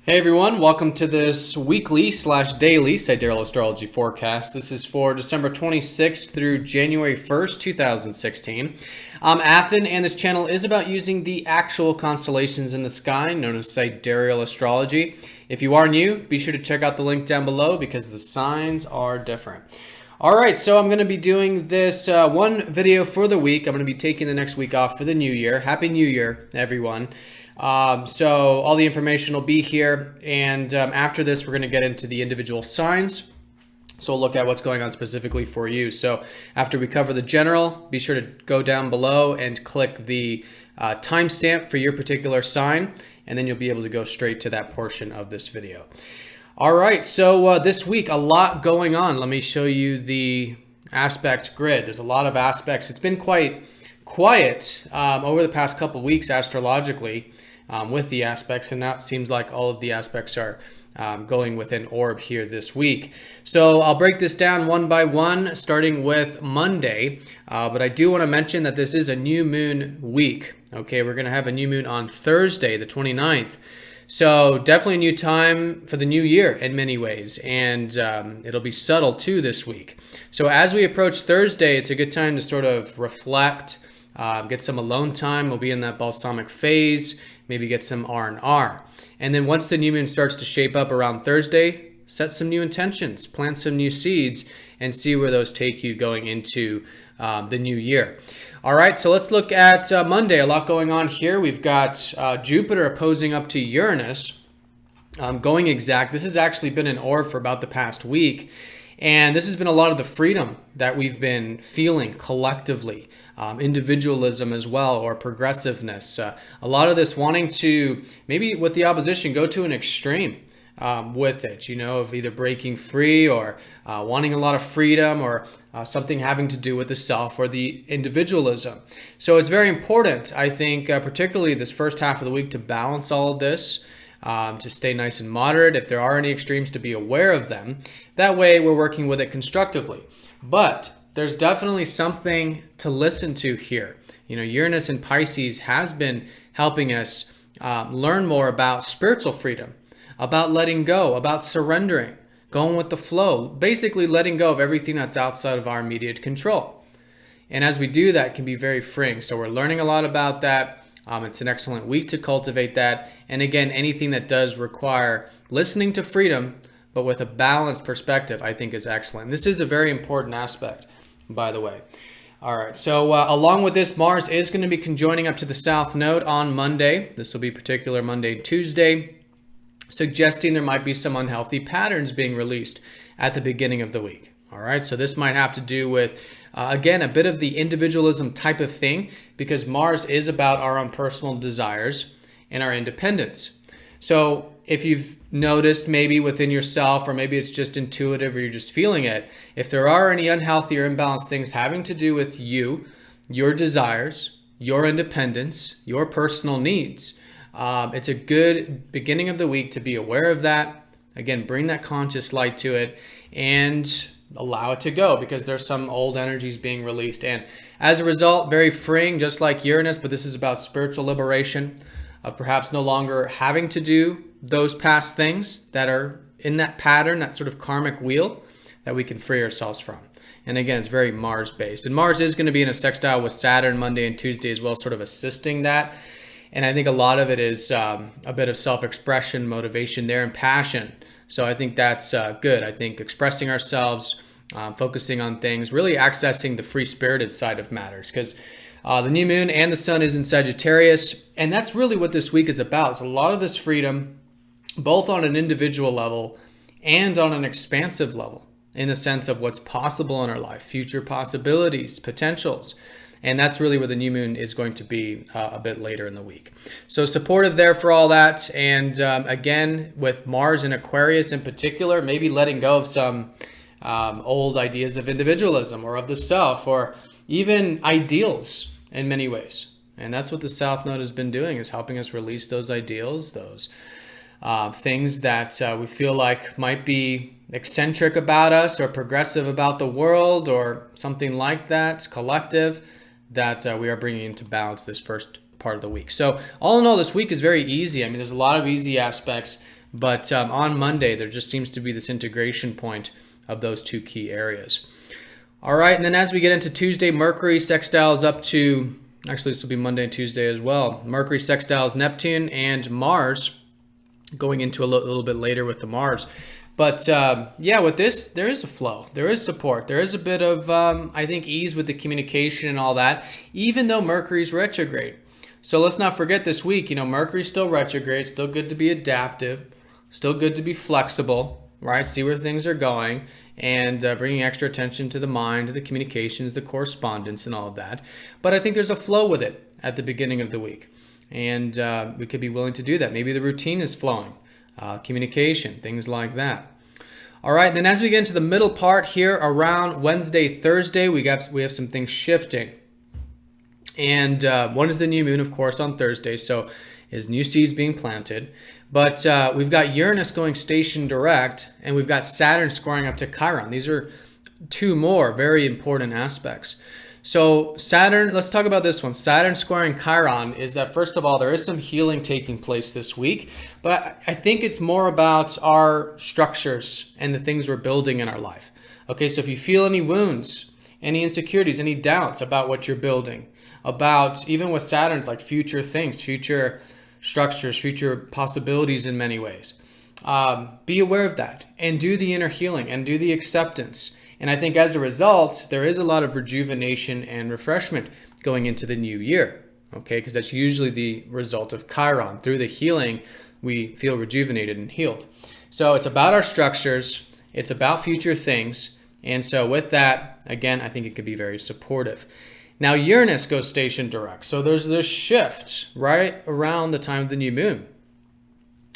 Hey everyone, welcome to this weekly/daily Sidereal Astrology forecast. This is for December 26th through January 1st, 2016. I'm Athen, and this channel is about using the actual constellations in the sky, known as Sidereal Astrology. If you are new, be sure to check out the link down below because the signs are different. All right, so I'm going to be doing this one video for the week. I'm going to be taking the next week off for the new year. Happy New Year, everyone. So all the information will be here, and after this we're going to get into the individual signs, so we'll look at what's going on specifically for you. So after we cover the general, be sure to go down below and click the timestamp for your particular sign, and then you'll be able to go straight to that portion of this video. All right, so this week a lot going on. Let me show you the aspect grid. There's a lot of aspects. It's been quite quiet over the past couple of weeks astrologically with the aspects, and that seems like all of the aspects are going within orb here this week. So I'll break this down one by one, starting with Monday, but I do want to mention that this is a new moon week. Okay, we're going to have a new moon on Thursday, the 29th. So definitely a new time for the new year in many ways, and it'll be subtle too this week. So as we approach Thursday, it's a good time to sort of reflect, get some alone time. We'll be in that balsamic phase, maybe get some R&R. And then once the new moon starts to shape up around Thursday, set some new intentions, plant some new seeds, and see where those take you going into the new year. All right, so let's look at Monday. A lot going on here. We've got Jupiter opposing up to Uranus, going exact. This has actually been an orb for about the past week. And this has been a lot of the freedom that we've been feeling collectively, individualism as well, or progressiveness. A lot of this wanting to, maybe with the opposition, go to an extreme with it, you know, of either breaking free or wanting a lot of freedom, or something having to do with the self or the individualism. So it's very important, I think, particularly this first half of the week, to balance all of this. To stay nice and moderate. If there are any extremes, to be aware of them. That way we're working with it constructively. But there's definitely something to listen to here. You know, Uranus in Pisces has been helping us learn more about spiritual freedom, about letting go, about surrendering, going with the flow, basically letting go of everything that's outside of our immediate control. And as we do that, it can be very freeing. So we're learning a lot about that. It's an excellent week to cultivate that. And again, anything that does require listening to freedom, but with a balanced perspective, I think is excellent. This is a very important aspect, by the way. All right, so along with this, Mars is going to be conjoining up to the South Node on Monday. This will be particular Monday and Tuesday, suggesting there might be some unhealthy patterns being released at the beginning of the week. All right, so this might have to do with, again, a bit of the individualism type of thing, because Mars is about our own personal desires and our independence. So if you've noticed maybe within yourself, or maybe it's just intuitive or you're just feeling it, if there are any unhealthy or imbalanced things having to do with you, your desires, your independence, your personal needs, it's a good beginning of the week to be aware of that. Again, bring that conscious light to it and allow it to go, because there's some old energies being released. And as a result, very freeing, just like Uranus, but this is about spiritual liberation, of perhaps no longer having to do those past things that are in that pattern, that sort of karmic wheel that we can free ourselves from. And again, it's very Mars-based. And Mars is going to be in a sextile with Saturn Monday and Tuesday as well, sort of assisting that. And I think a lot of it is a bit of self-expression, motivation there, and passion. So I think that's good. I think expressing ourselves, focusing on things, really accessing the free-spirited side of matters, because the new moon and the sun is in Sagittarius, and that's really what this week is about. So a lot of this freedom, both on an individual level and on an expansive level, in the sense of what's possible in our life, future possibilities, potentials. And that's really where the new moon is going to be a bit later in the week. So supportive there for all that. And again, with Mars in Aquarius in particular, maybe letting go of some old ideas of individualism or of the self, or even ideals in many ways. And that's what the South Node has been doing, is helping us release those ideals, those things that we feel like might be eccentric about us, or progressive about the world, or something like that, collective, that we are bringing into balance this first part of the week. So all in all, this week is very easy. I mean, there's a lot of easy aspects, But on Monday, there just seems to be this integration point of those two key areas. All right, and then as we get into Tuesday, Mercury sextiles up to, actually this will be Monday and Tuesday as well. Mercury sextiles Neptune and Mars, going into a little bit later with the Mars. But yeah, with this, there is a flow, there is support, there is a bit of, I think, ease with the communication and all that, even though Mercury's retrograde. So let's not forget this week, Mercury's still retrograde, still good to be adaptive, still good to be flexible, right? See where things are going, and bringing extra attention to the mind, to the communications, the correspondence, and all of that. But I think there's a flow with it at the beginning of the week, and we could be willing to do that. Maybe the routine is flowing, communication, things like that. All right, then as we get into the middle part here around Wednesday, Thursday, we have some things shifting. And one is the new moon, of course, on Thursday, so is new seeds being planted. But we've got Uranus going station direct, and we've got Saturn squaring up to Chiron. These are two more very important aspects. So Saturn, let's talk about this one. Saturn squaring Chiron is that, first of all, there is some healing taking place this week, but I think it's more about our structures and the things we're building in our life. Okay, so if you feel any wounds, any insecurities, any doubts about what you're building, about, even with Saturn's like future things, future structures, future possibilities in many ways. Be aware of that and do the inner healing and do the acceptance. And I think as a result, there is a lot of rejuvenation and refreshment going into the new year, okay? Because that's usually the result of Chiron. Through the healing, we feel rejuvenated and healed. So it's about our structures. It's about future things. And so with that, again, I think it could be very supportive. Now, Uranus goes station direct. So there's this shift right around the time of the new moon.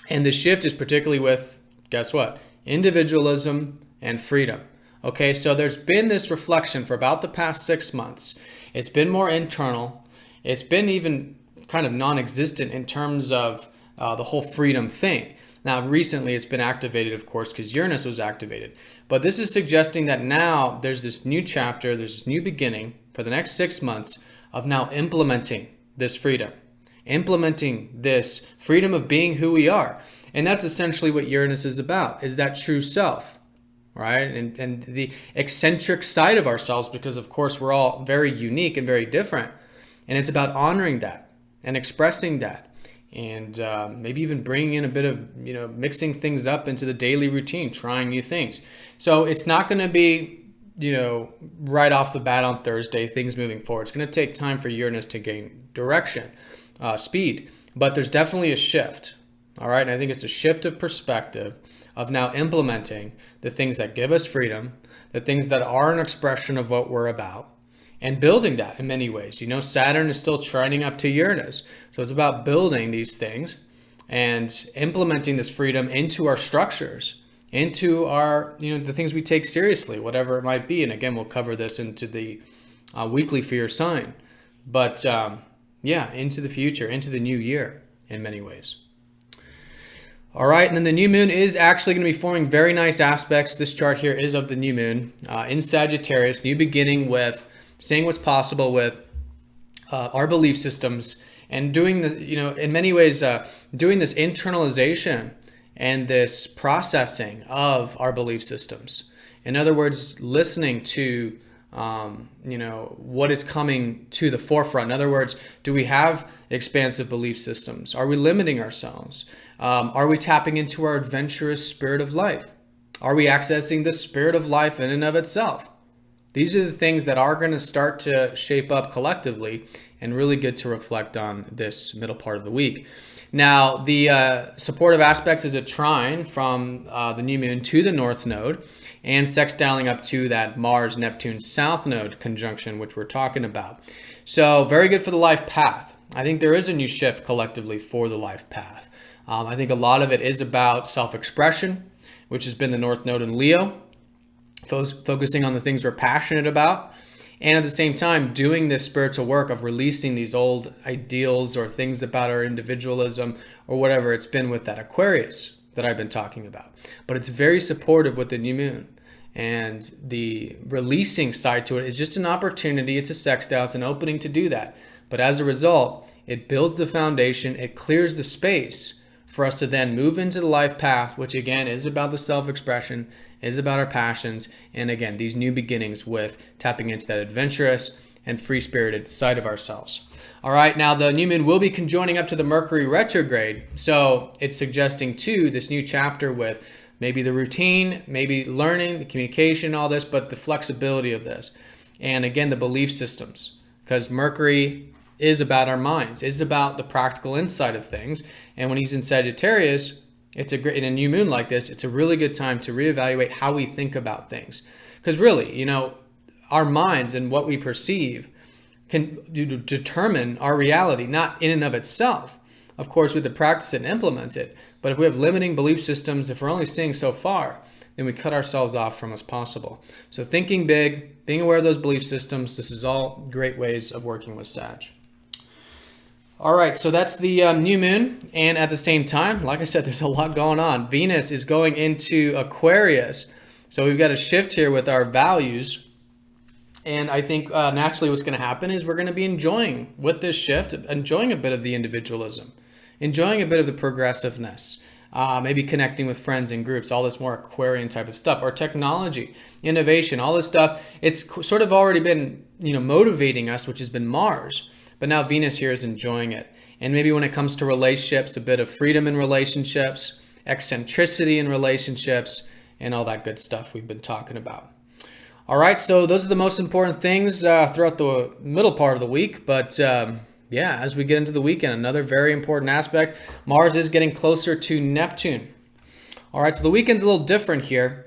And the shift is particularly with, guess what? Individualism and freedom. Okay, so there's been this reflection for about the past 6 months. It's been more internal. It's been even kind of non-existent in terms of the whole freedom thing. Now, recently it's been activated, of course, because Uranus was activated. But this is suggesting that now there's this new chapter, there's this new beginning for the next 6 months of now implementing this freedom. Implementing this freedom of being who we are. And that's essentially what Uranus is about, is that true self, right? And the eccentric side of ourselves, because of course we're all very unique and very different. And it's about honoring that and expressing that. And maybe even bringing in a bit of, mixing things up into the daily routine, trying new things. So it's not going to be, right off the bat on Thursday, things moving forward. It's going to take time for Uranus to gain direction, speed. But there's definitely a shift, all right? And I think it's a shift of perspective of now implementing the things that give us freedom, the things that are an expression of what we're about, and building that in many ways. Saturn is still trining up to Uranus. So it's about building these things and implementing this freedom into our structures, into our, the things we take seriously, whatever it might be. And again, we'll cover this into the weekly for your sign. But yeah, into the future, into the new year in many ways. All right, and then the new moon is actually going to be forming very nice aspects. This chart here is of the new moon in Sagittarius, new beginning with seeing what's possible with our belief systems and doing the, in many ways, doing this internalization and this processing of our belief systems. In other words, listening to, what is coming to the forefront. In other words, do we have expansive belief systems? Are we limiting ourselves? Are we tapping into our adventurous spirit of life? Are we accessing the spirit of life in and of itself? These are the things that are going to start to shape up collectively and really good to reflect on this middle part of the week. Now, the supportive aspects is a trine from the new moon to the north node and sextiling up to that Mars-Neptune south node conjunction, which we're talking about. So very good for the life path. I think there is a new shift collectively for the life path. I think a lot of it is about self-expression, which has been the north node in Leo, focusing on the things we're passionate about. And at the same time, doing this spiritual work of releasing these old ideals or things about our individualism or whatever it's been with that Aquarius that I've been talking about. But it's very supportive with the new moon. And the releasing side to it is just an opportunity. It's a sextile. It's an opening to do that. But as a result, it builds the foundation. It clears the space for us to then move into the life path, which again is about the self-expression, is about our passions, and again, these new beginnings with tapping into that adventurous and free-spirited side of ourselves. All right, now the new moon will be conjoining up to the Mercury retrograde, so it's suggesting too this new chapter with maybe the routine, maybe learning, the communication, all this, but the flexibility of this. And again, the belief systems, because Mercury is about our minds, is about the practical insight of things. And when he's in Sagittarius, it's a great, in a new moon like this, it's a really good time to reevaluate how we think about things. Because really, our minds and what we perceive can determine our reality, not in and of itself. Of course, we have to practice it and implement it. But if we have limiting belief systems, if we're only seeing so far, then we cut ourselves off from what's possible. So thinking big, being aware of those belief systems, this is all great ways of working with Sag. All right, so that's the new moon. And at the same time, like I said, there's a lot going on. Venus is going into Aquarius. So we've got a shift here with our values. And I think naturally what's going to happen is we're going to be enjoying, with this shift, enjoying a bit of the individualism, enjoying a bit of the progressiveness, maybe connecting with friends and groups, all this more Aquarian type of stuff, or technology, innovation, all this stuff. It's sort of already been, motivating us, which has been Mars. But now Venus here is enjoying it. And maybe when it comes to relationships, a bit of freedom in relationships, eccentricity in relationships, and all that good stuff we've been talking about. All right, so those are the most important things throughout the middle part of the week. But yeah, as we get into the weekend, another very important aspect, Mars is getting closer to Neptune. All right, so the weekend's a little different here.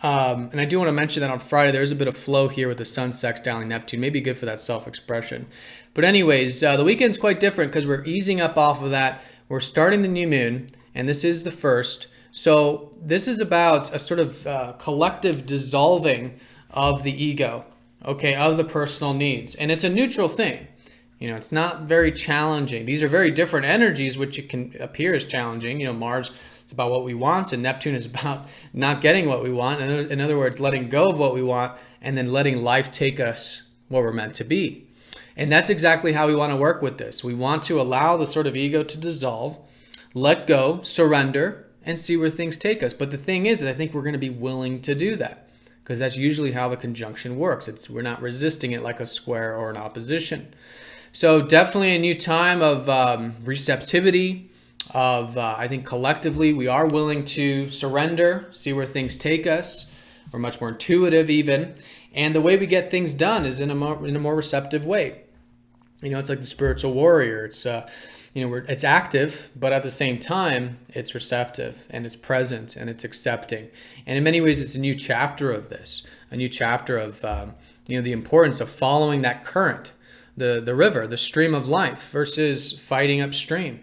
And I do want to mention that on Friday, there's a bit of flow here with the Sun sextiling Neptune, maybe good for that self-expression. But anyways, the weekend's quite different because we're easing up off of that. We're starting the new moon, and this is the first. So this is about a sort of collective dissolving of the ego, okay, of the personal needs. And it's a neutral thing. It's not very challenging. These are very different energies, which it can appear as challenging. Mars is about what we want, and Neptune is about not getting what we want. In other words, letting go of what we want and then letting life take us where we're meant to be. And that's exactly how we want to work with this. We want to allow the sort of ego to dissolve, let go, surrender, and see where things take us. But the thing is, I think we're going to be willing to do that because that's usually how the conjunction works. We're not resisting it like a square or an opposition. So definitely a new time of receptivity, I think collectively we are willing to surrender, see where things take us. We're much more intuitive even. And the way we get things done is in a more receptive way. It's like the spiritual warrior. It's, it's active, but at the same time, it's receptive and it's present and it's accepting. And in many ways, it's a new chapter of this, a new chapter of, the importance of following that current, the river, the stream of life versus fighting upstream.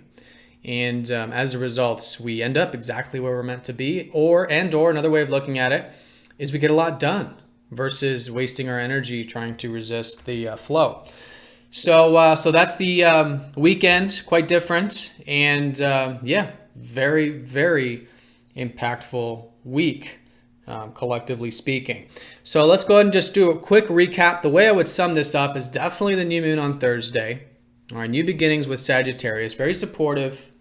And as a result, we end up exactly where we're meant to be, or another way of looking at it is we get a lot done versus wasting our energy trying to resist the flow. So that's the weekend, quite different, and yeah, very, very impactful week, collectively speaking. So let's go ahead and just do a quick recap. The way I would sum this up is definitely the new moon on Thursday. All right, new beginnings with Sagittarius, very supportive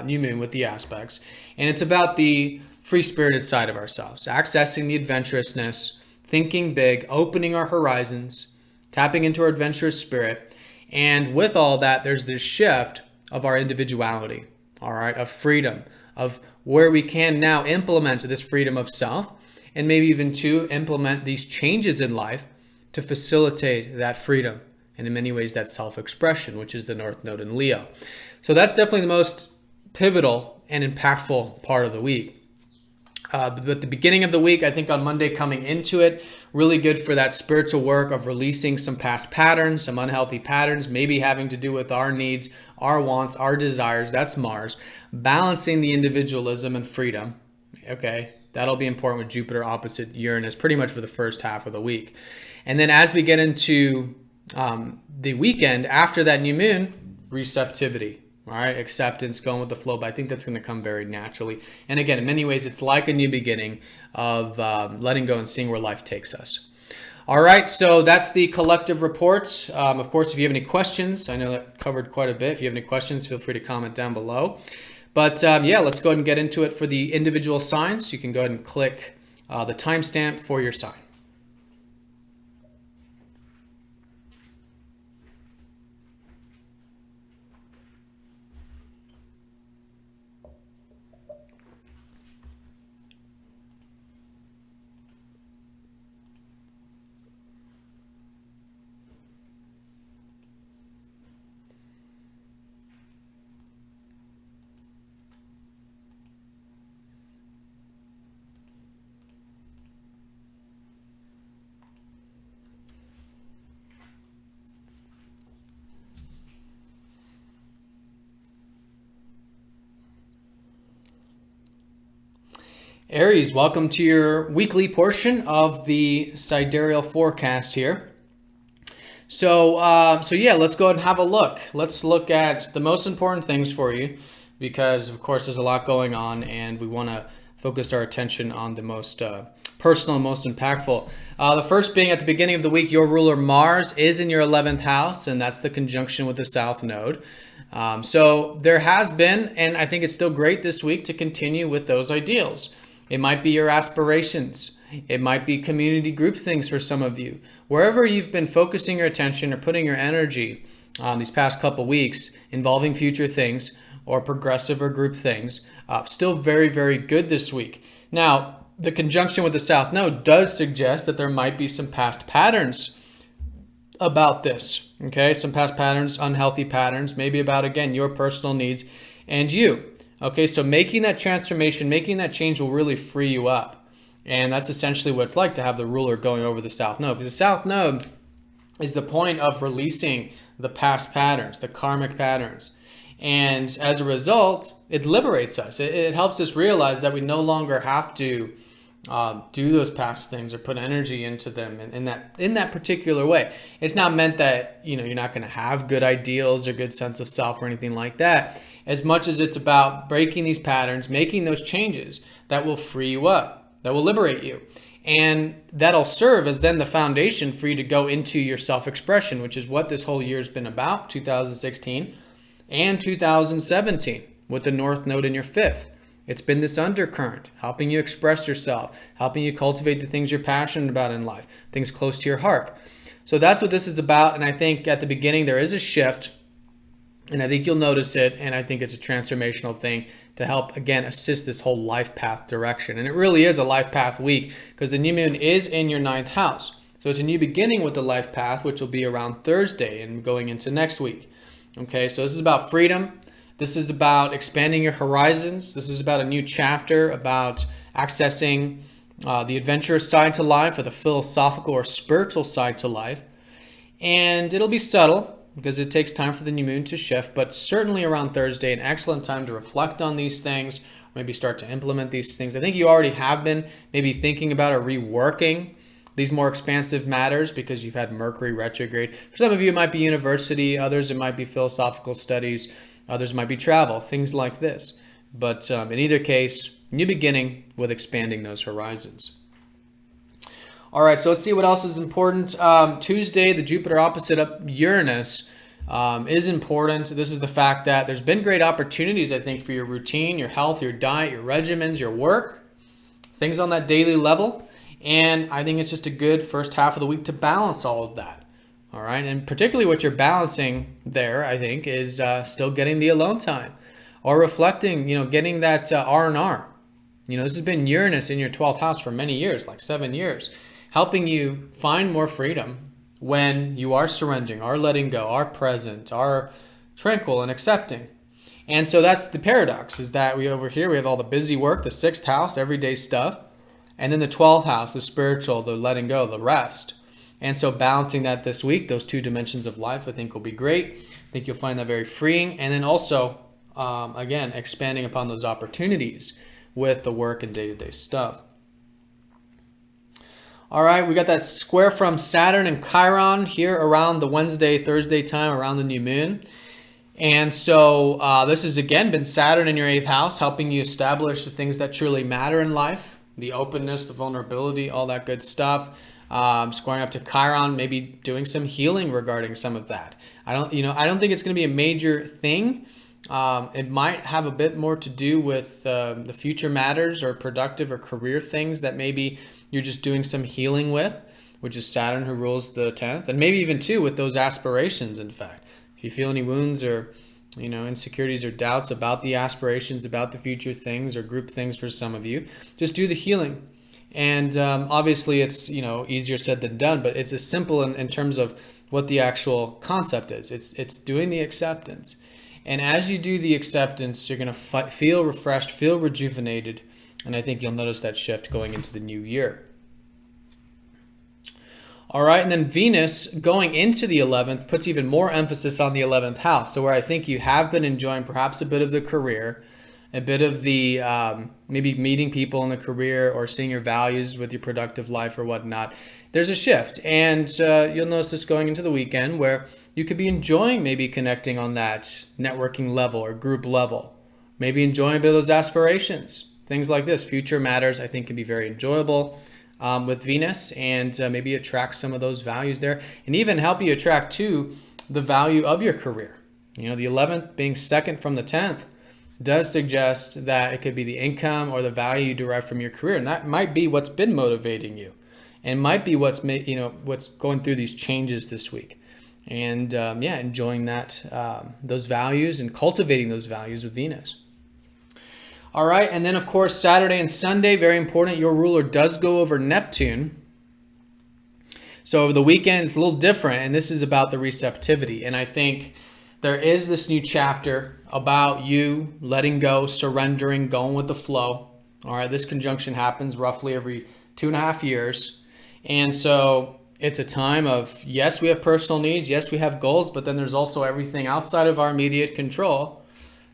new moon with the aspects, and it's about the free-spirited side of ourselves, accessing the adventurousness, thinking big, opening our horizons, tapping into our adventurous spirit. And with all that, there's this shift of our individuality, all right, of freedom, of where we can now implement this freedom of self, and maybe even to implement these changes in life to facilitate that freedom. And in many ways, that self-expression, which is the North Node in Leo. So that's definitely the most pivotal and impactful part of the week. But the beginning of the week, I think on Monday coming into it, really good for that spiritual work of releasing some past patterns, some unhealthy patterns, maybe having to do with our needs, our wants, our desires. That's Mars. Balancing the individualism and freedom. Okay, that'll be important with Jupiter opposite Uranus pretty much for the first half of the week. And then as we get into the weekend after that new moon, receptivity. All right, acceptance, going with the flow, but I think that's going to come very naturally. And again, in many ways, it's like a new beginning of letting go and seeing where life takes us. All right, so that's the collective report. Of course, if you have any questions, I know that covered quite a bit. If you have any questions, feel free to comment down below. But yeah, let's go ahead and get into it for the individual signs. You can go ahead and click the timestamp for your sign. Aries, welcome to your weekly portion of the sidereal forecast here. So yeah, let's go ahead and have a look. Let's look at the most important things for you, because of course there's a lot going on and we want to focus our attention on the most personal, most impactful. The first being at the beginning of the week, your ruler Mars is in your 11th house, and that's the conjunction with the South Node. So there has been, and I think it's still great this week to continue with those ideals. It might be your aspirations. It might be community group things for some of you. Wherever you've been focusing your attention or putting your energy these past couple weeks involving future things or progressive or group things, still very, very good this week. Now, the conjunction with the South Node does suggest that there might be some past patterns about this, okay? Some past patterns, unhealthy patterns, maybe about, again, your personal needs and you. Okay, so making that transformation, making that change will really free you up. And that's essentially what it's like to have the ruler going over the South Node. Because the South Node is the point of releasing the past patterns, the karmic patterns. And as a result, it liberates us. It helps us realize that we no longer have to do those past things or put energy into them in that particular way. It's not meant that you're not going to have good ideals or good sense of self or anything like that, as much as it's about breaking these patterns, making those changes that will free you up, that will liberate you. And that'll serve as then the foundation for you to go into your self-expression, which is what this whole year has been about, 2016 and 2017, with the North Node in your 5th. It's been this undercurrent, helping you express yourself, helping you cultivate the things you're passionate about in life, things close to your heart. So that's what this is about. And I think at the beginning there is a shift, and I think you'll notice it, and I think it's a transformational thing to help, again, assist this whole life path direction. And it really is a life path week because the new moon is in your 9th house. So it's a new beginning with the life path, which will be around Thursday and going into next week. Okay, so this is about freedom. This is about expanding your horizons. This is about a new chapter, about accessing the adventurous side to life or the philosophical or spiritual side to life. And it'll be subtle, because it takes time for the new moon to shift, but certainly around Thursday, an excellent time to reflect on these things, maybe start to implement these things. I think you already have been maybe thinking about or reworking these more expansive matters because you've had Mercury retrograde. For some of you, it might be university. Others, it might be philosophical studies. Others might be travel, things like this. But in either case, new beginning with expanding those horizons. All right, so let's see what else is important. Tuesday, the Jupiter opposite up Uranus is important. This is the fact that there's been great opportunities, I think, for your routine, your health, your diet, your regimens, your work, things on that daily level. And I think it's just a good first half of the week to balance all of that. All right, and particularly what you're balancing there, I think, is still getting the alone time or reflecting, getting that R&R. This has been Uranus in your 12th house for many years, like 7 years. Helping you find more freedom when you are surrendering, are letting go, are present, are tranquil and accepting. And so that's the paradox, is that over here we have all the busy work, the 6th house, everyday stuff, and then the 12th house, the spiritual, the letting go, the rest. And so balancing that this week, those two dimensions of life, I think will be great. I think you'll find that very freeing. And then also, again, expanding upon those opportunities with the work and day-to-day stuff. All right, we got that square from Saturn and Chiron here around the Wednesday, Thursday time around the new moon. And so this has, again, been Saturn in your 8th house, helping you establish the things that truly matter in life, the openness, the vulnerability, all that good stuff. Squaring up to Chiron, maybe doing some healing regarding some of that. I don't think it's going to be a major thing, It might have a bit more to do with the future matters or productive or career things that maybe you're just doing some healing with, which is Saturn who rules the 10th. And maybe even too with those aspirations, in fact. If you feel any wounds or insecurities or doubts about the aspirations, about the future things or group things for some of you, just do the healing. And obviously it's, easier said than done, but it's as simple in terms of what the actual concept is. It's doing the acceptance. And as you do the acceptance, you're going to feel refreshed, feel rejuvenated. And I think you'll notice that shift going into the new year. All right, and then Venus going into the 11th puts even more emphasis on the 11th house. So where I think you have been enjoying perhaps a bit of the career, a bit of the maybe meeting people in the career or seeing your values with your productive life or whatnot, there's a shift. And you'll notice this going into the weekend where you could be enjoying maybe connecting on that networking level or group level, maybe enjoying a bit of those aspirations. Things like this, future matters, I think can be very enjoyable with Venus, and maybe attract some of those values there and even help you attract to the value of your career. The 11th being second from the 10th does suggest that it could be the income or the value you derive from your career. And that might be what's been motivating you and might be what's what's going through these changes this week. And enjoying that, those values and cultivating those values with Venus. All right, and then of course, Saturday and Sunday, very important. Your ruler does go over Neptune. So over the weekend, it's a little different, and this is about the receptivity. And I think there is this new chapter about you letting go, surrendering, going with the flow. All right, this conjunction happens roughly every 2.5 years. And so it's a time of, yes, we have personal needs, yes, we have goals, but then there's also everything outside of our immediate control,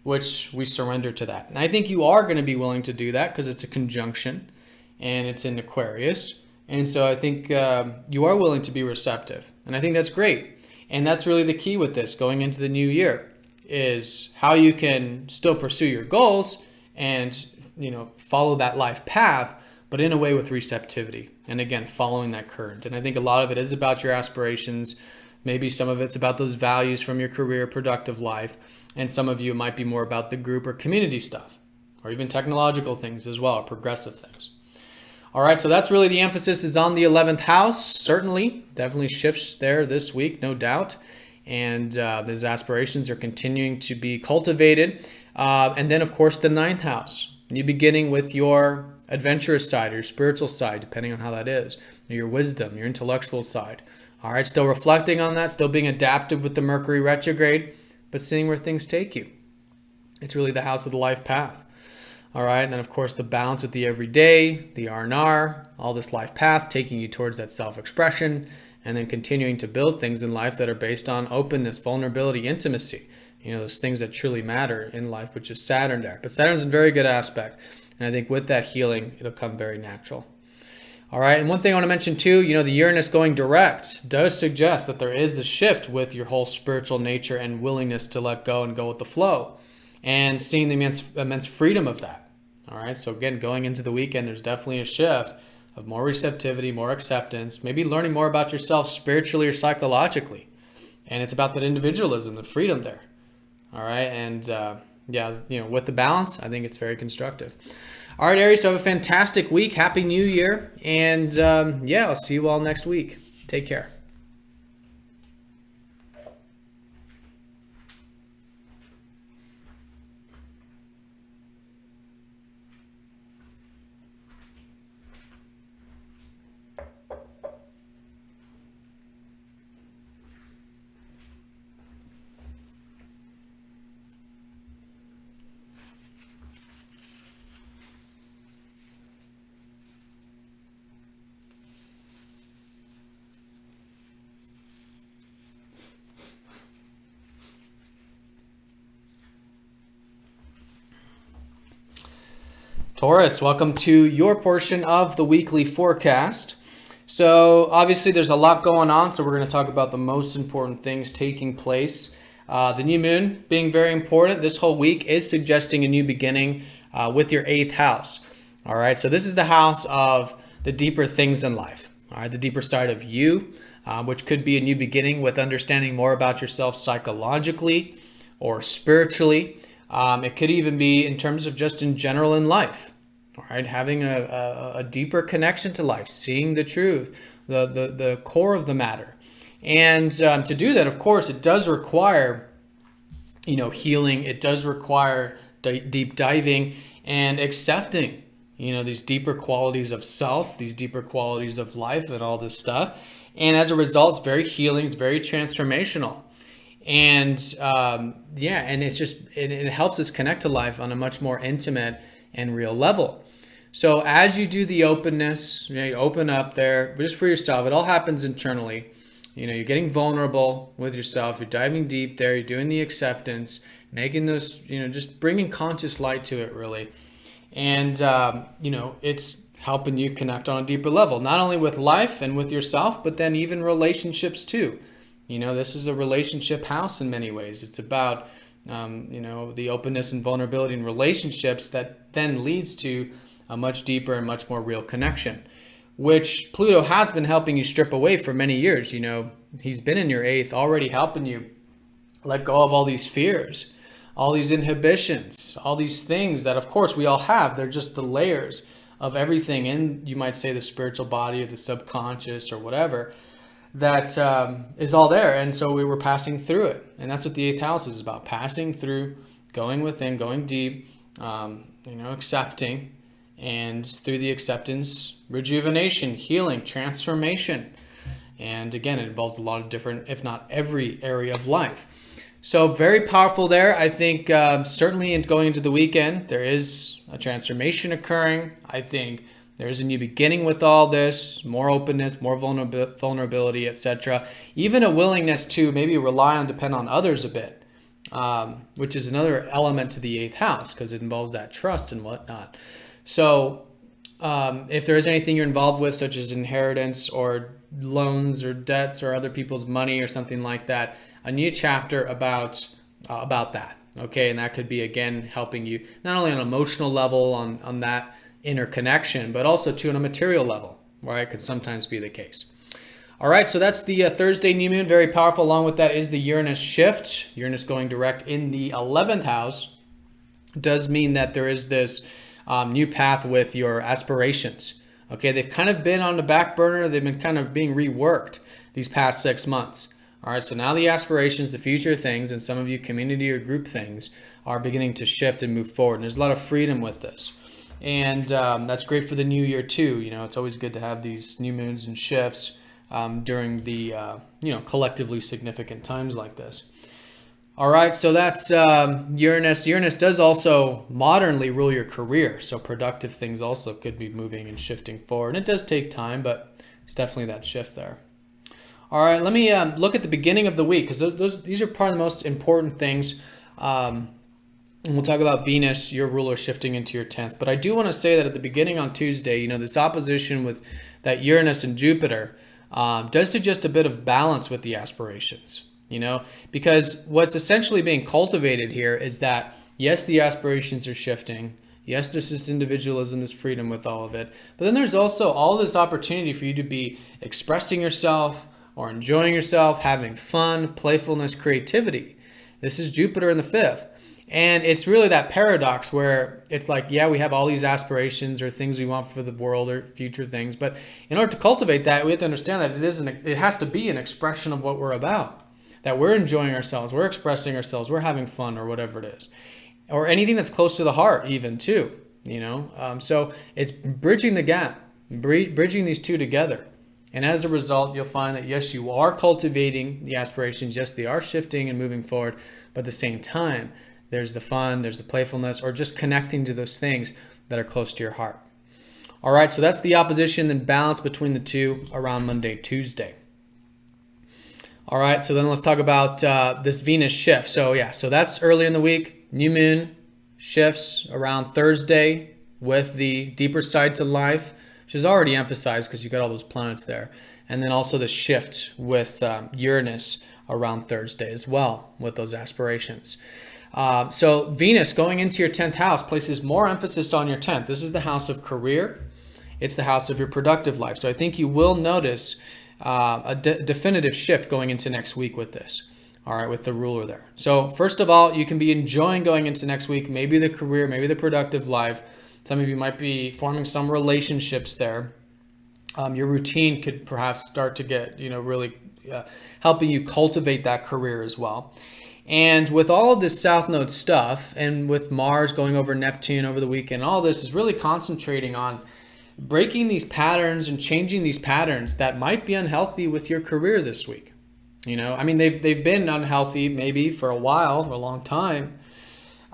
which we surrender to that. And I think you are going to be willing to do that because it's a conjunction and it's in Aquarius. And so I think you are willing to be receptive. And I think that's great. And that's really the key with this going into the new year is how you can still pursue your goals and, follow that life path, but in a way with receptivity. And again, following that current. And I think a lot of it is about your aspirations. Maybe some of it's about those values from your career, productive life. And some of you might be more about the group or community stuff, or even technological things as well, or progressive things. All right, so that's really the emphasis is on the 11th house. Certainly, definitely shifts there this week, no doubt. And those aspirations are continuing to be cultivated. And then, of course, the 9th house. You beginning with your adventurous side or your spiritual side, depending on how that is, your wisdom, your intellectual side. All right, still reflecting on that, still being adaptive with the Mercury retrograde, but seeing where things take you. It's really the house of the life path. All right, and then of course the balance with the everyday, the R&R, all this life path, taking you towards that self-expression, and then continuing to build things in life that are based on openness, vulnerability, intimacy. Those things that truly matter in life, which is Saturn there. But Saturn's a very good aspect, and I think with that healing, it'll come very natural. All right, and one thing I want to mention too, the Uranus going direct does suggest that there is a shift with your whole spiritual nature and willingness to let go and go with the flow and seeing the immense freedom of that. All right, so again, going into the weekend, there's definitely a shift of more receptivity, more acceptance, maybe learning more about yourself spiritually or psychologically. And it's about that individualism, the freedom there. All right, and with the balance, I think it's very constructive. All right, Aries, so have a fantastic week. Happy New Year. And I'll see you all next week. Take care. Taurus, welcome to your portion of the weekly forecast. So obviously there's a lot going on, so we're going to talk about the most important things taking place. The new moon being very important. This whole week is suggesting a new beginning with your 8th house. All right, so this is the house of the deeper things in life. All right, the deeper side of you, which could be a new beginning with understanding more about yourself psychologically, or spiritually. It could even be in terms of just in general in life, all right? Having a deeper connection to life, seeing the truth, the core of the matter. And to do that, of course, it does require, healing. It does require deep diving and accepting, these deeper qualities of self, these deeper qualities of life and all this stuff. And as a result, it's very healing. It's very transformational. And and it helps us connect to life on a much more intimate and real level. So as you do the openness, you open up there, but just for yourself, it all happens internally. You're getting vulnerable with yourself. You're diving deep there. You're doing the acceptance, making those, just bringing conscious light to it, really. And, it's helping you connect on a deeper level, not only with life and with yourself, but then even relationships too. This is a relationship house in many ways. It's about, the openness and vulnerability in relationships that then leads to a much deeper and much more real connection, which Pluto has been helping you strip away for many years. He's been in your 8th, already helping you let go of all these fears, all these inhibitions, all these things that, of course, we all have. They're just the layers of everything in, you might say, the spiritual body or the subconscious or whatever, that is all there. And so we were passing through it. And that's what the 8th house is about, passing through, going within, going deep, accepting. And through the acceptance, rejuvenation, healing, transformation. And again, it involves a lot of different, if not every area of life. So very powerful there. I think certainly going into the weekend, there is a transformation occurring. I think there's a new beginning with all this, more openness, more vulnerability, etc. Even a willingness to maybe rely on, depend on others a bit, which is another element to the 8th house because it involves that trust and whatnot. So if there is anything you're involved with, such as inheritance or loans or debts or other people's money or something like that, a new chapter about that. Okay, and that could be, again, helping you not only on an emotional level on that inner connection, but also on a material level, right? Could sometimes be the case. All right, so that's the Thursday new moon, very powerful. Along with that is the Uranus shift. Uranus going direct in the 11th house does mean that there is this new path with your aspirations. Okay, they've kind of been on the back burner. They've been kind of being reworked these past 6 months. All right, so now the aspirations, the future things, and some of you community or group things are beginning to shift and move forward. And there's a lot of freedom with this. And that's great for the new year too. It's always good to have these new moons and shifts during the, collectively significant times like this. All right, so that's Uranus. Uranus does also modernly rule your career, so productive things also could be moving and shifting forward. And it does take time, but it's definitely that shift there. All right, let me look at the beginning of the week, because these are probably the most important things. And we'll talk about Venus, your ruler, shifting into your 10th. But I do want to say that at the beginning on Tuesday, this opposition with that Uranus and Jupiter does suggest a bit of balance with the aspirations. Because what's essentially being cultivated here is that, yes, the aspirations are shifting. Yes, there's this individualism, this freedom with all of it. But then there's also all this opportunity for you to be expressing yourself or enjoying yourself, having fun, playfulness, creativity. This is Jupiter in the 5th. And it's really that paradox where it's like, yeah, we have all these aspirations or things we want for the world or future things. But in order to cultivate that, we have to understand that it has to be an expression of what we're about. That we're enjoying ourselves, we're expressing ourselves, we're having fun or whatever it is. Or anything that's close to the heart even too, So it's bridging the gap, bridging these two together. And as a result, you'll find that, yes, you are cultivating the aspirations. Yes, they are shifting and moving forward. But at the same time, there's the fun, there's the playfulness, or just connecting to those things that are close to your heart. All right, so that's the opposition and balance between the two around Monday, Tuesday. All right, so then let's talk about this Venus shift. So that's early in the week. New moon shifts around Thursday with the deeper side to life, which is already emphasized because you got all those planets there. And then also the shift with Uranus around Thursday as well with those aspirations. So Venus going into your 10th house places more emphasis on your 10th. This is the house of career. It's the house of your productive life. So I think you will notice a definitive shift going into next week with this. all right, with the ruler there. So first of all, you can be enjoying going into next week, maybe the career, maybe the productive life. Some of you might be forming some relationships there. Your routine could perhaps start to get, really helping you cultivate that career as well. And with all of this South Node stuff, and with Mars going over Neptune over the weekend, all this is really concentrating on breaking these patterns and changing these patterns that might be unhealthy with your career this week. They've been unhealthy maybe for a while, for a long time.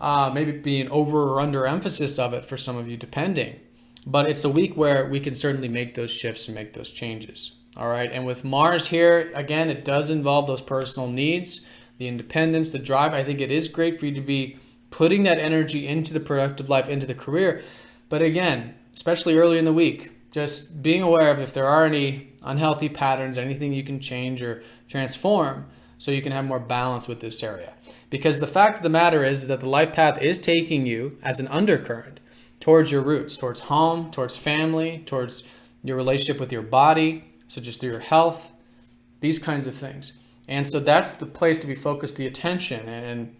Maybe being over or under emphasis of it for some of you, depending. But it's a week where we can certainly make those shifts and make those changes. All right. And with Mars here, again, it does involve those personal needs, the independence, the drive. I think it is great for you to be putting that energy into the productive life, into the career. But again, especially early in the week, just being aware of if there are any unhealthy patterns, anything you can change or transform so you can have more balance with this area. Because the fact of the matter is that the life path is taking you as an undercurrent towards your roots, towards home, towards family, towards your relationship with your body, so just through your health, these kinds of things. And so that's the place to be focused the attention and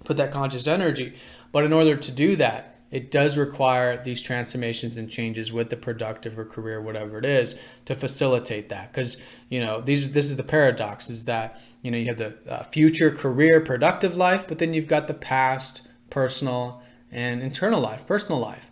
put that conscious energy. But in order to do that, it does require these transformations and changes with the productive or career, whatever it is, to facilitate that. Because, this is the paradox, is that, you have the future career productive life, but then you've got the past personal and internal life, personal life,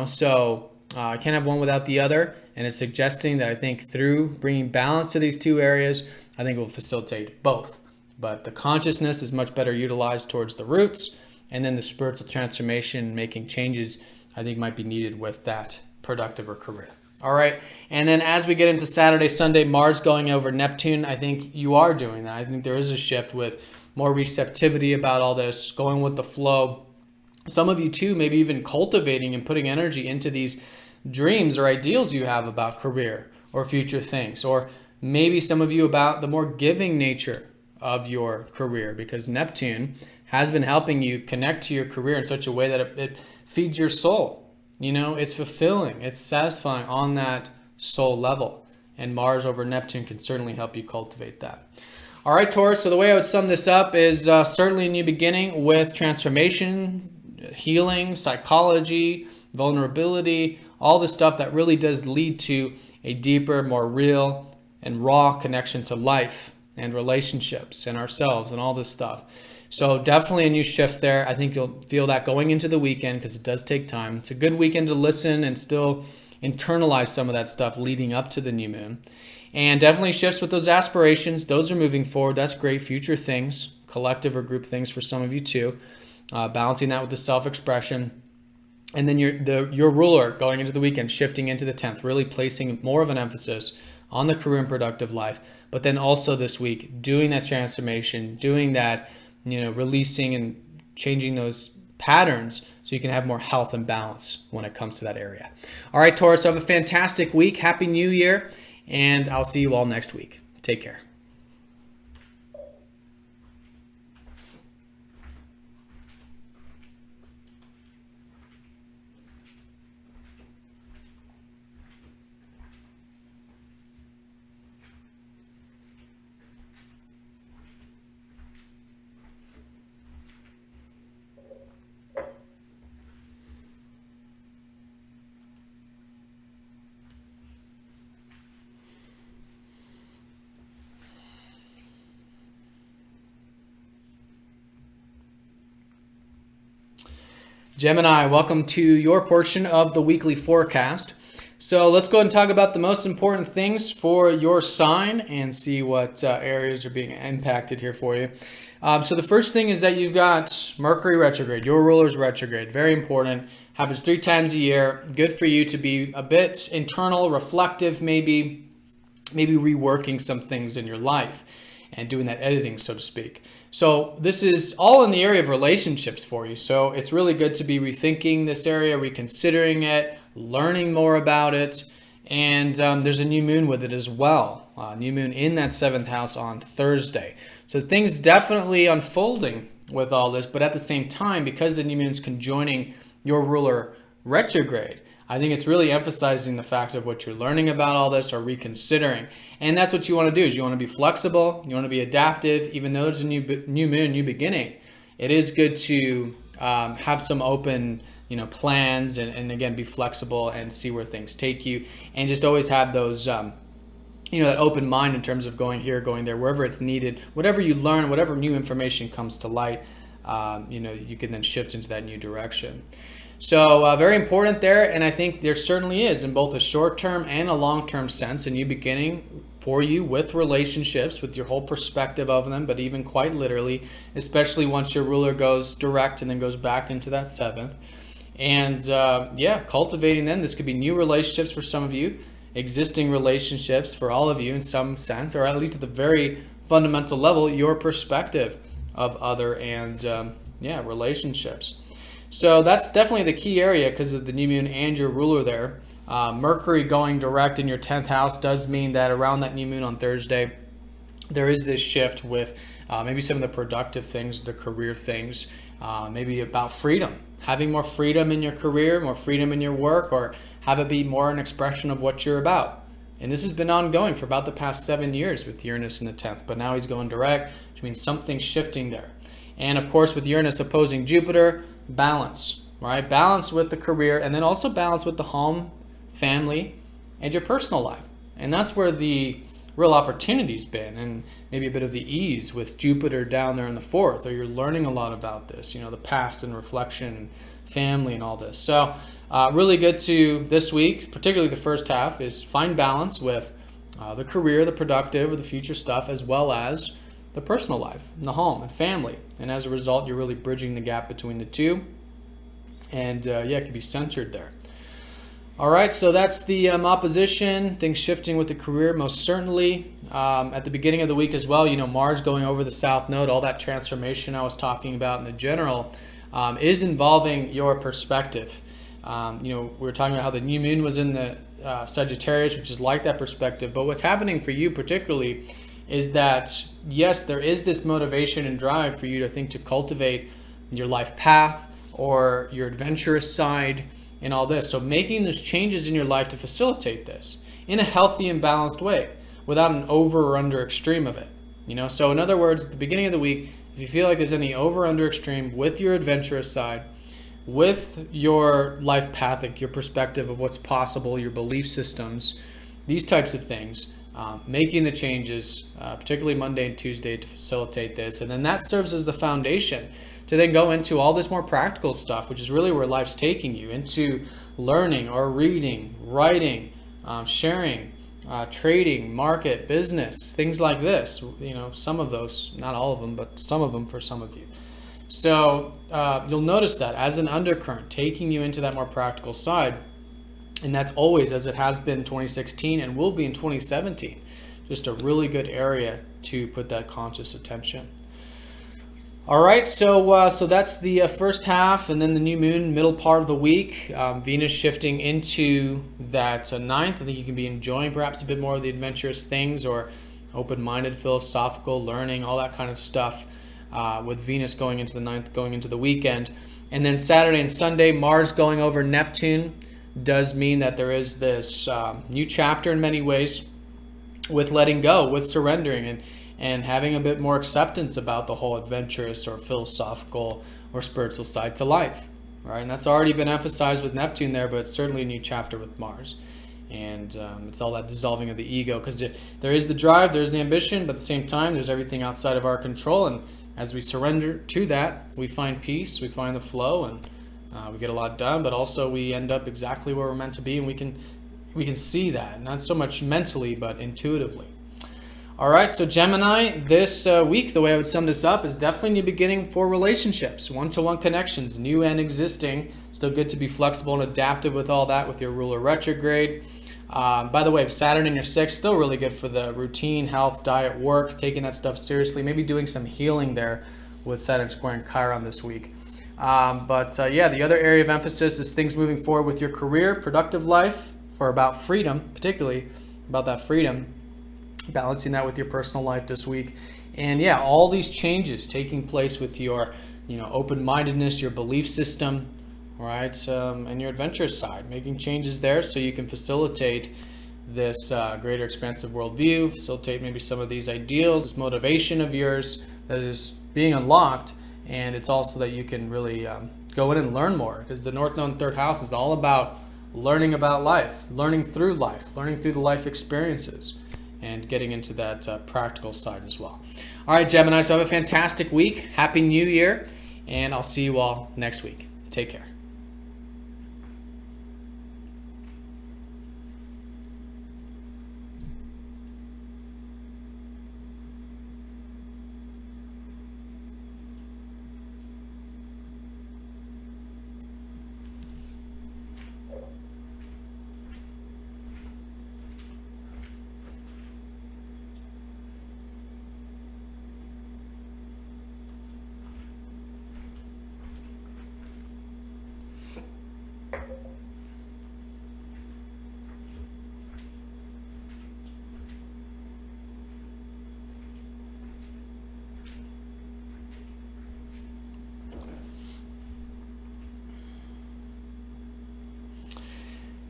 So I can't have one without the other. And it's suggesting that I think through bringing balance to these two areas, I think it will facilitate both. But the consciousness is much better utilized towards the roots. And then the spiritual transformation, making changes, I think might be needed with that productive or career. All right. And then as we get into Saturday, Sunday, Mars going over Neptune, I think you are doing that. I think there is a shift with more receptivity about all this, going with the flow. Some of you too, maybe even cultivating and putting energy into these dreams or ideals you have about career or future things, or maybe some of you about the more giving nature of your career, because Neptune has been helping you connect to your career in such a way that it feeds your soul. It's fulfilling, it's satisfying on that soul level. And Mars over Neptune can certainly help you cultivate that. All right, Taurus, so the way I would sum this up is certainly a new beginning with transformation, healing, psychology, vulnerability, all the stuff that really does lead to a deeper, more real and raw connection to life and relationships and ourselves and all this stuff. So definitely a new shift there. I think you'll feel that going into the weekend because it does take time. It's a good weekend to listen and still internalize some of that stuff leading up to the new moon. And definitely shifts with those aspirations. Those are moving forward. That's great. Future things, collective or group things for some of you too. Balancing that with the self-expression. And then your ruler going into the weekend, shifting into the 10th, really placing more of an emphasis on the career and productive life. But then also this week, doing that transformation, doing that, releasing and changing those patterns so you can have more health and balance when it comes to that area. All right, Taurus, have a fantastic week. Happy New Year. And I'll see you all next week. Take care. Gemini, welcome to your portion of the weekly forecast. So let's go ahead and talk about the most important things for your sign and see what areas are being impacted here for you. So the first thing is that you've got Mercury retrograde. Your ruler's retrograde. Very important. Happens 3 times a year. Good for you to be a bit internal, reflective, maybe reworking some things in your life and doing that editing, so to speak. So this is all in the area of relationships for you. So it's really good to be rethinking this area, reconsidering it, learning more about it. And there's a new moon with it as well. New moon in that 7th house on Thursday. So things definitely unfolding with all this. But at the same time, because the new moon's conjoining your ruler retrograde, I think it's really emphasizing the fact of what you're learning about all this or reconsidering. And that's what you want to do, is you want to be flexible, you want to be adaptive. Even though there's a new moon, new beginning, it is good to have some open plans and again, be flexible and see where things take you. And just always have those, that open mind in terms of going here, going there, wherever it's needed. Whatever you learn, whatever new information comes to light, you can then shift into that new direction. So very important there, and I think there certainly is in both a short-term and a long-term sense a new beginning for you with relationships, with your whole perspective of them, but even quite literally, especially once your ruler goes direct and then goes back into that 7th. And cultivating then, this could be new relationships for some of you, existing relationships for all of you in some sense, or at least at the very fundamental level, your perspective of other and relationships. So that's definitely the key area because of the new moon and your ruler there. Mercury going direct in your 10th house does mean that around that new moon on Thursday, there is this shift with maybe some of the productive things, the career things, maybe about freedom, having more freedom in your career, more freedom in your work, or have it be more an expression of what you're about. And this has been ongoing for about the past 7 years with Uranus in the 10th, but now he's going direct, which means something's shifting there. And of course, with Uranus opposing Jupiter, balance, right? Balance with the career, and then also balance with the home, family, and your personal life. And that's where the real opportunity's been, and maybe a bit of the ease with Jupiter down there in the 4th, or you're learning a lot about this, the past and reflection and family and all this. So really good to this week, particularly the first half, is find balance with the career, the productive, or the future stuff, as well as the personal life, and the home and family. And as a result, you're really bridging the gap between the two. And it can be centered there. All right, so that's the opposition, things shifting with the career, most certainly. At the beginning of the week as well, Mars going over the South Node, all that transformation I was talking about in the general is involving your perspective. We were talking about how the new moon was in the Sagittarius, which is like that perspective. But what's happening for you particularly is that, yes, there is this motivation and drive for you to think to cultivate your life path or your adventurous side and all this. So making those changes in your life to facilitate this in a healthy and balanced way without an over or under extreme of it. So in other words, at the beginning of the week, if you feel like there's any over or under extreme with your adventurous side, with your life path, like your perspective of what's possible, your belief systems, these types of things, making the changes, particularly Monday and Tuesday, to facilitate this. And then that serves as the foundation to then go into all this more practical stuff, which is really where life's taking you, into learning or reading, writing, sharing, trading, market, business, things like this. Some of those, not all of them, but some of them for some of you. So you'll notice that as an undercurrent, taking you into that more practical side. And that's always, as it has been in 2016 and will be in 2017, just a really good area to put that conscious attention. All right, so that's the first half, and then the new moon, middle part of the week. Venus shifting into that 9th. I think you can be enjoying perhaps a bit more of the adventurous things or open-minded, philosophical, learning, all that kind of stuff with Venus going into the 9th, going into the weekend. And then Saturday and Sunday, Mars going over Neptune does mean that there is this new chapter in many ways with letting go, with surrendering, and having a bit more acceptance about the whole adventurous or philosophical or spiritual side to life, right? And that's already been emphasized with Neptune there, but it's certainly a new chapter with Mars. And it's all that dissolving of the ego, because there is the drive, there's the ambition, but at the same time, there's everything outside of our control. And as we surrender to that, we find peace, we find the flow, and we get a lot done, but also we end up exactly where we're meant to be, and we can see that, not so much mentally, but intuitively. All right, so Gemini, this week, the way I would sum this up is definitely a new beginning for relationships, one-to-one connections, new and existing. Still good to be flexible and adaptive with all that with your ruler retrograde. By the way, Saturn in your 6th, still really good for the routine, health, diet, work, taking that stuff seriously, maybe doing some healing there with Saturn squaring Chiron this week. The other area of emphasis is things moving forward with your career, productive life, or about freedom, particularly about that freedom, balancing that with your personal life this week. And all these changes taking place with your, open-mindedness, your belief system, right? And your adventurous side, making changes there so you can facilitate this greater expansive worldview, facilitate maybe some of these ideals, this motivation of yours that is being unlocked. And it's also that you can really go in and learn more, because the North Node third house is all about learning about life, learning through the life experiences, and getting into that practical side as well. All right, Gemini, so have a fantastic week. Happy New Year, and I'll see you all next week. Take care.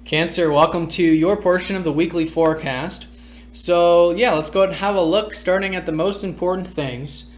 Cancer, welcome to your portion of the weekly forecast. So yeah, let's go ahead and have a look, starting at the most important things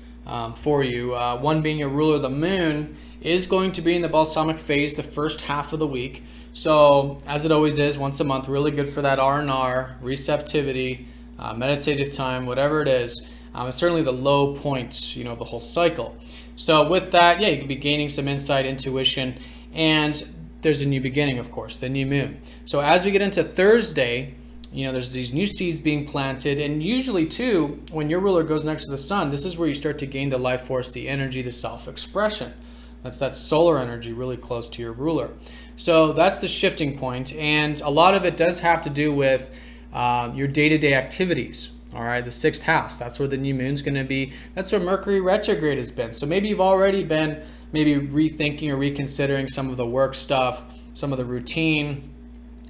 for you. One being your ruler, the moon, is going to be in the balsamic phase the first half of the week. So as it always is, once a month, really good for that R&R, receptivity, meditative time, whatever it is. It's certainly the low points, of the whole cycle. So with that, yeah, you can be gaining some insight, intuition, and there's a new beginning, of course, the new moon. So as we get into Thursday, there's these new seeds being planted. And usually, too, when your ruler goes next to the sun, this is where you start to gain the life force, the energy, the self-expression. That's that solar energy really close to your ruler. So that's the shifting point. And a lot of it does have to do with your day-to-day activities. All right, the sixth house, that's where the new moon's going to be. That's where Mercury retrograde has been. So maybe you've already been rethinking or reconsidering some of the work stuff, some of the routine,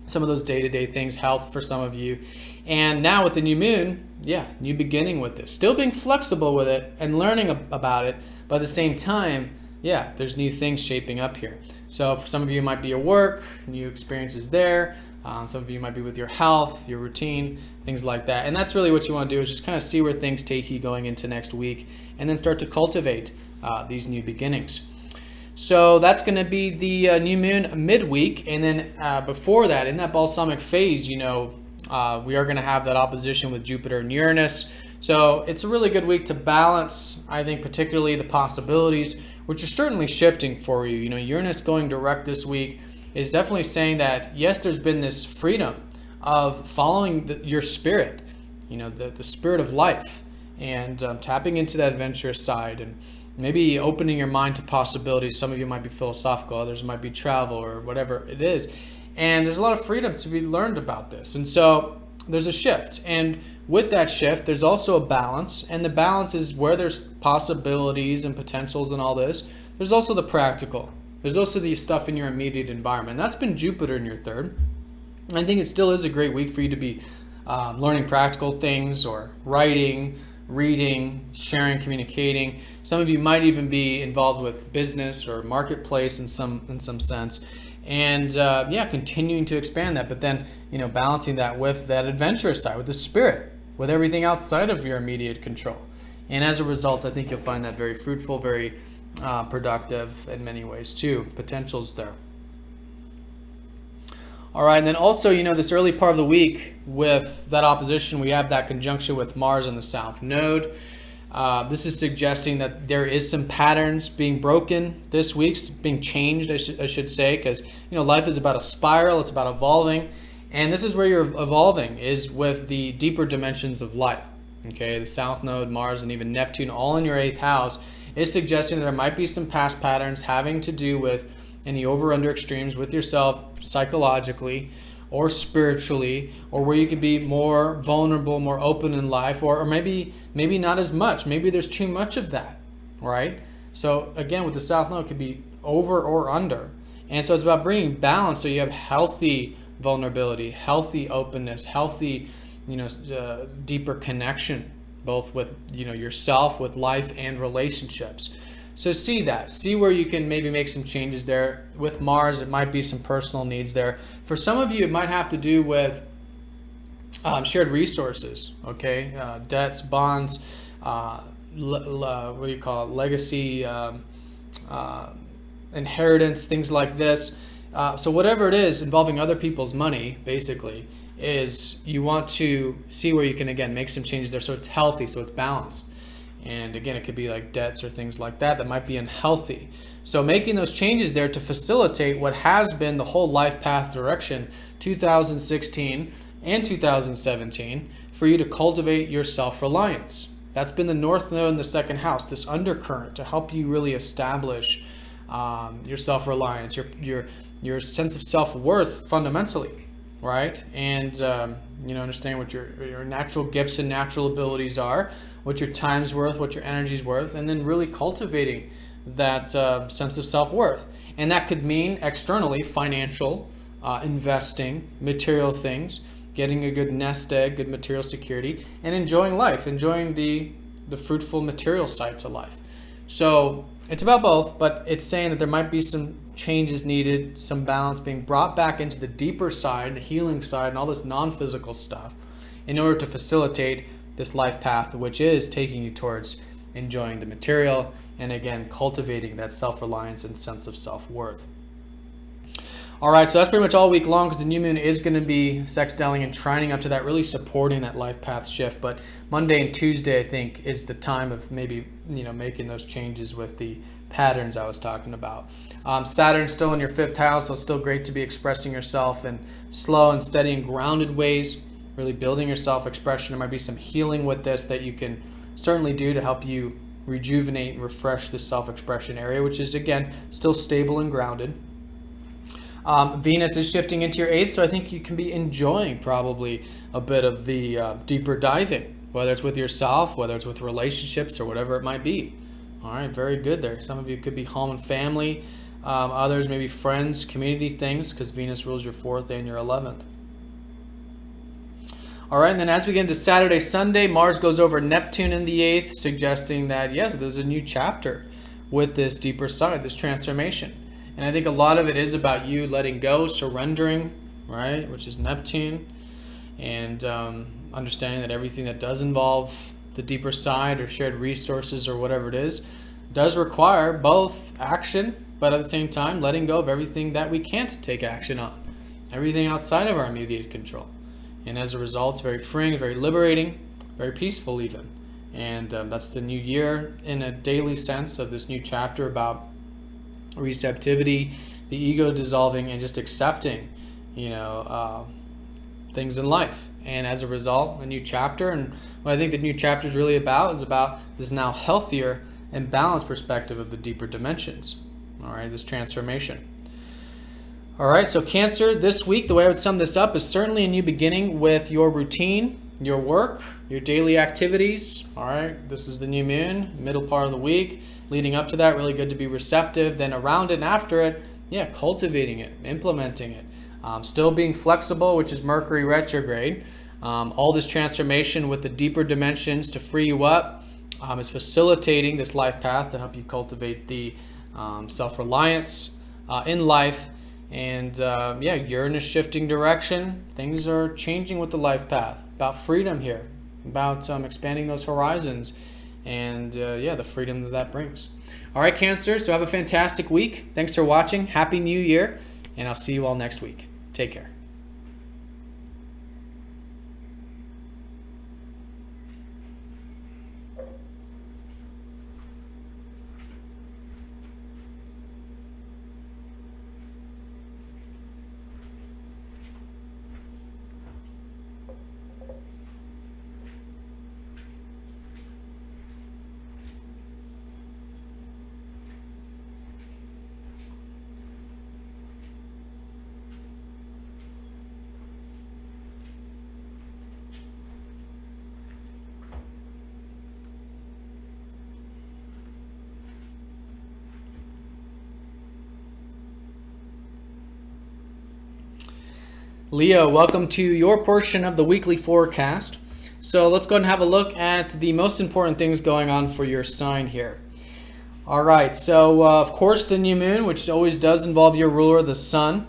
some of those day-to-day things, health for some of you. And now with the new moon, yeah, new beginning with this. Still being flexible with it and learning about it, but at the same time, yeah, there's new things shaping up here. So for some of you, it might be your work, new experiences there. Some of you might be with your health, your routine, things like that. And that's really what you want to do, is just kind of see where things take you going into next week, and then start to cultivate these new beginnings. So that's going to be the new moon midweek. And then before that, in that balsamic phase, we are going to have that opposition with Jupiter and Uranus. So it's a really good week to balance, I think, particularly the possibilities, which are certainly shifting for you. Uranus going direct this week is definitely saying that, yes, there's been this freedom of following your spirit, the spirit of life, and tapping into that adventurous side, and maybe opening your mind to possibilities. Some of you might be philosophical, others might be travel or whatever it is. And there's a lot of freedom to be learned about this. And so there's a shift. And with that shift, there's also a balance. And the balance is where there's possibilities and potentials and all this. There's also the practical. There's also the stuff in your immediate environment. That's been Jupiter in your third. And I think it still is a great week for you to be learning practical things, or writing, reading, sharing, communicating. Some of you might even be involved with business or marketplace in some sense, and continuing to expand that. But then balancing that with that adventurous side, with the spirit, with everything outside of your immediate control. And as a result, I think you'll find that very fruitful, very productive in many ways too. Potentials there. All right, and then also, this early part of the week with that opposition, we have that conjunction with Mars in the South Node. This is suggesting that there is some patterns being broken this week, being changed, I should say, because, life is about a spiral, it's about evolving. And this is where you're evolving, is with the deeper dimensions of life. Okay, the South Node, Mars, and even Neptune, all in your 8th house, is suggesting that there might be some past patterns having to do with any over-under extremes with yourself psychologically or spiritually, or where you could be more vulnerable, more open in life, or maybe not as much. Maybe there's too much of that, right? So again, with the South Node, it could be over or under. And so it's about bringing balance so you have healthy vulnerability, healthy openness, healthy, deeper connection, both with, yourself, with life, and relationships. So see that. See where you can maybe make some changes there. With Mars, it might be some personal needs there. For some of you, it might have to do with shared resources, okay? Debts, bonds, what do you call it? Legacy, inheritance, things like this. So whatever it is involving other people's money, basically, is you want to see where you can, again, make some changes there so it's healthy, so it's balanced. And again, it could be like debts or things like that that might be unhealthy. So making those changes there to facilitate what has been the whole life path direction, 2016 and 2017, for you to cultivate your self-reliance. That's been the North Node in the second house, this undercurrent to help you really establish your self-reliance, your sense of self-worth fundamentally, right? And understand what your natural gifts and natural abilities are, what your time's worth, what your energy's worth, and then really cultivating that sense of self-worth. And that could mean externally financial, investing, material things, getting a good nest egg, good material security, and enjoying life, enjoying the fruitful material side to life. So it's about both, but it's saying that there might be some changes needed, some balance being brought back into the deeper side, the healing side, and all this non-physical stuff in order to facilitate this life path, which is taking you towards enjoying the material and, again, cultivating that self-reliance and sense of self-worth. All right, so that's pretty much all week long because the new moon is going to be sextiling and trining up to that, really supporting that life path shift. But Monday and Tuesday, I think, is the time of maybe, making those changes with the patterns I was talking about. Saturn's still in your 5th house, so it's still great to be expressing yourself in slow and steady and grounded ways, really building your self-expression. There might be some healing with this that you can certainly do to help you rejuvenate and refresh the self-expression area, which is, again, still stable and grounded. Venus is shifting into your 8th, so I think you can be enjoying probably a bit of the deeper diving, whether it's with yourself, whether it's with relationships, or whatever it might be. All right, very good there. Some of you could be home and family. Others maybe friends, community things, because Venus rules your 4th and your 11th. All right, and then as we get into Saturday, Sunday, Mars goes over Neptune in the 8th, suggesting that, yes, there's a new chapter with this deeper side, this transformation. And I think a lot of it is about you letting go, surrendering, right, which is Neptune, and understanding that everything that does involve the deeper side or shared resources or whatever it is does require both action, but at the same time letting go of everything that we can't take action on, everything outside of our immediate control. And as a result, it's very freeing, very liberating, very peaceful even. And that's the new year in a daily sense of this new chapter about receptivity, the ego dissolving, and just accepting, things in life. And as a result, a new chapter. And what I think the new chapter is really about is about this now healthier and balanced perspective of the deeper dimensions. All right, this transformation. All right, so Cancer, this week, the way I would sum this up is certainly a new beginning with your routine, your work, your daily activities. All right, this is the new moon, middle part of the week. Leading up to that, really good to be receptive. Then around it and after it, cultivating it, implementing it. Still being flexible, which is Mercury retrograde. All this transformation with the deeper dimensions to free you up is facilitating this life path to help you cultivate the self-reliance in life. And Uranus shifting direction. Things are changing with the life path. About freedom here, about expanding those horizons, and the freedom that brings. All right, Cancer, so have a fantastic week. Thanks for watching. Happy New Year, and I'll see you all next week. Take care. Leo, welcome to your portion of the weekly forecast. So let's go ahead and have a look at the most important things going on for your sign here. All right, so of course the new moon, which always does involve your ruler, the sun,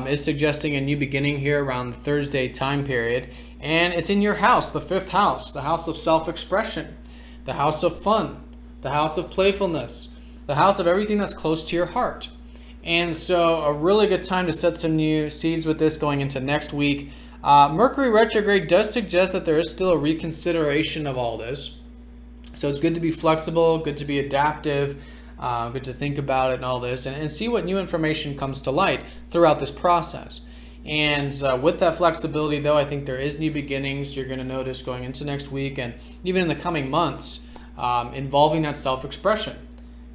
is suggesting a new beginning here around the Thursday time period. And it's in your house, the fifth house, the house of self-expression, the house of fun, the house of playfulness, the house of everything that's close to your heart. And so a really good time to set some new seeds with this going into next week. Mercury retrograde does suggest that there is still a reconsideration of all this. So it's good to be flexible, good to be adaptive, good to think about it and all this, and see what new information comes to light throughout this process. And with that flexibility, though, I think there is new beginnings you're going to notice going into next week and even in the coming months involving that self-expression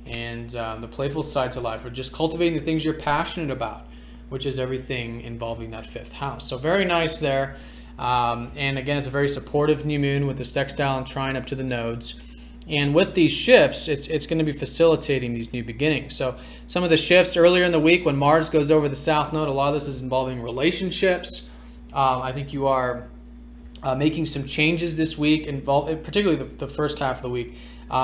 and the playful side to life, or just cultivating the things you're passionate about, which is everything involving that fifth house. So very nice there. And again, it's a very supportive new moon with the sextile and trine up to the nodes. And with these shifts, it's going to be facilitating these new beginnings. So some of the shifts earlier in the week when Mars goes over the south node, a lot of this is involving relationships. I think you are making some changes this week, particularly the first half of the week,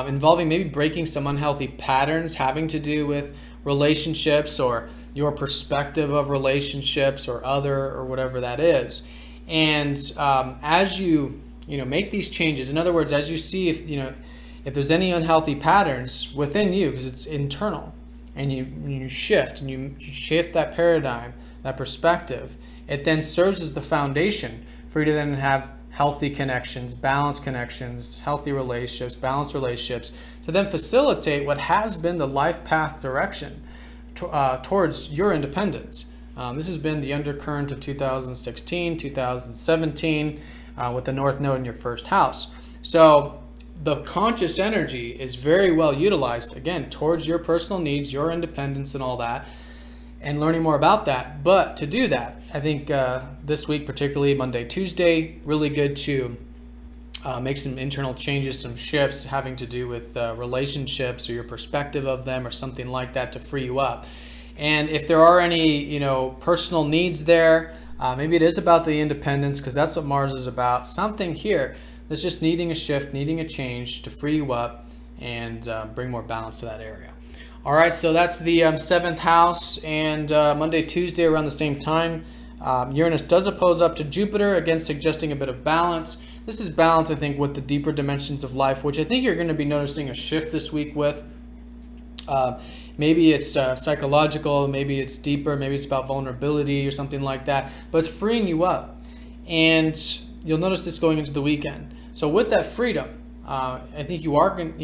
involving maybe breaking some unhealthy patterns having to do with relationships or your perspective of relationships or whatever that is. And as you make these changes, in other words, as you see if there's any unhealthy patterns within you, because it's internal, and you shift that paradigm, that perspective, it then serves as the foundation for you to then have healthy connections, balanced connections, healthy relationships, balanced relationships, to then facilitate what has been the life path direction towards your independence. This has been the undercurrent of 2016, 2017, with the North Node in your first house. So the conscious energy is very well utilized, again, towards your personal needs, your independence and all that, and learning more about that. But to do that, I think this week, particularly Monday, Tuesday, really good to make some internal changes, some shifts having to do with relationships or your perspective of them or something like that to free you up. And if there are any, personal needs there, maybe it is about the independence, because that's what Mars is about. Something here that's just needing a shift, needing a change to free you up and bring more balance to that area. All right, so that's the seventh house, and Monday, Tuesday around the same time, Uranus does oppose up to Jupiter, again suggesting a bit of balance. This is balance, I think, with the deeper dimensions of life, which I think you're going to be noticing a shift this week with. Maybe it's psychological, maybe it's deeper, maybe it's about vulnerability or something like that, but it's freeing you up. And you'll notice this going into the weekend. So with that freedom, I think you are going,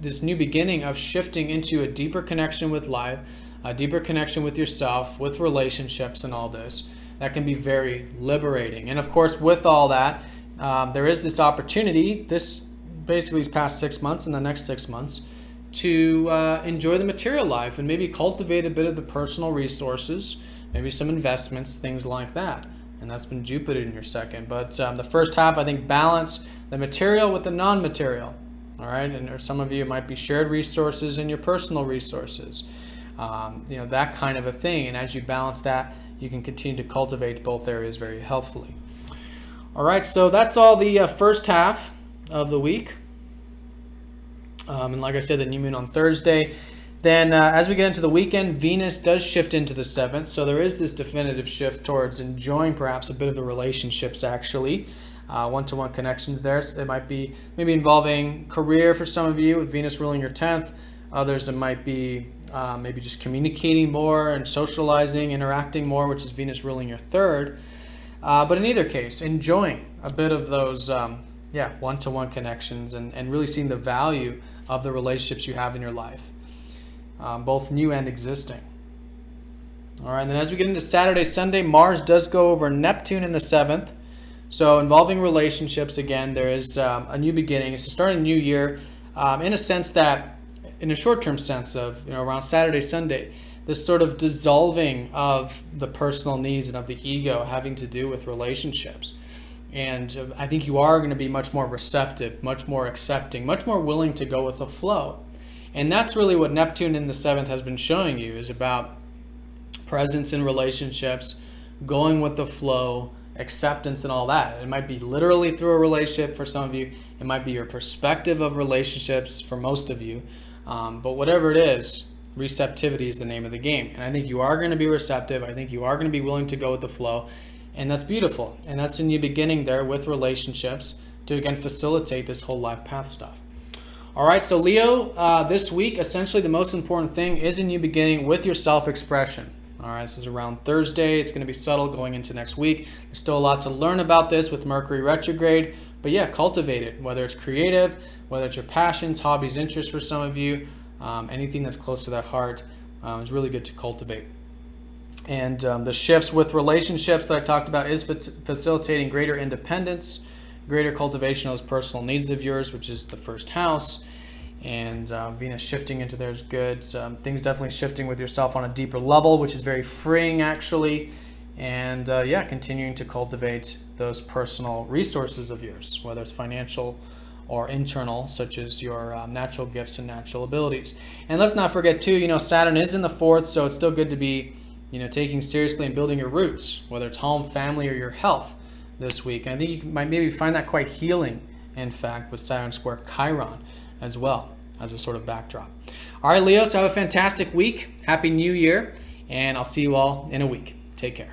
this new beginning of shifting into a deeper connection with life, a deeper connection with yourself, with relationships and all this. That can be very liberating. And of course, with all that, there is this opportunity, basically these past 6 months and the next 6 months, to enjoy the material life and maybe cultivate a bit of the personal resources, maybe some investments, things like that. And that's been Jupiter in your second. But the first half, I think, balance the material with the non-material. All right, and or some of you, it might be shared resources and your personal resources, that kind of a thing. And as you balance that, you can continue to cultivate both areas very healthfully. All right, so that's all the first half of the week. And like I said, the new moon on Thursday. Then as we get into the weekend, Venus does shift into the 7th. So there is this definitive shift towards enjoying perhaps a bit of the relationships, actually. One-to-one connections there. So it might be maybe involving career for some of you with Venus ruling your 10th. Others, it might be maybe just communicating more and socializing, interacting more, which is Venus ruling your 3rd. But in either case, enjoying a bit of those one-to-one connections and really seeing the value of the relationships you have in your life, both new and existing. All right, and then as we get into Saturday, Sunday, Mars does go over Neptune in the 7th. So involving relationships, again, there is a new beginning. It's to start a new year in a sense that, in a short-term sense of, around Saturday, Sunday, this sort of dissolving of the personal needs and of the ego having to do with relationships. And I think you are going to be much more receptive, much more accepting, much more willing to go with the flow. And that's really what Neptune in the 7th has been showing you, is about presence in relationships, going with the flow, acceptance and all that. It might be literally through a relationship for some of you. It might be your perspective of relationships for most of you. But whatever it is, receptivity is the name of the game. And I think you are going to be receptive. I think you are going to be willing to go with the flow. And that's beautiful. And that's a new beginning there with relationships to, again, facilitate this whole life path stuff. All right, so Leo, this week, essentially the most important thing is a new beginning with your self-expression. All right, this is around Thursday. It's going to be subtle going into next week. There's still a lot to learn about this with Mercury retrograde. But yeah, cultivate it, whether it's creative, whether it's your passions, hobbies, interests for some of you, anything that's close to that heart is really good to cultivate. And the shifts with relationships that I talked about is facilitating greater independence, greater cultivation of those personal needs of yours, which is the first house. And Venus shifting into there is good. Things definitely shifting with yourself on a deeper level, which is very freeing actually. And yeah, continuing to cultivate those personal resources of yours, whether it's financial or internal, such as your natural gifts and natural abilities. And let's not forget too, Saturn is in the 4th, so it's still good to be, taking seriously and building your roots, whether it's home, family, or your health this week. And I think you might maybe find that quite healing, in fact, with Saturn square Chiron as well as a sort of backdrop. All right, Leo, so have a fantastic week. Happy New Year, and I'll see you all in a week. Take care.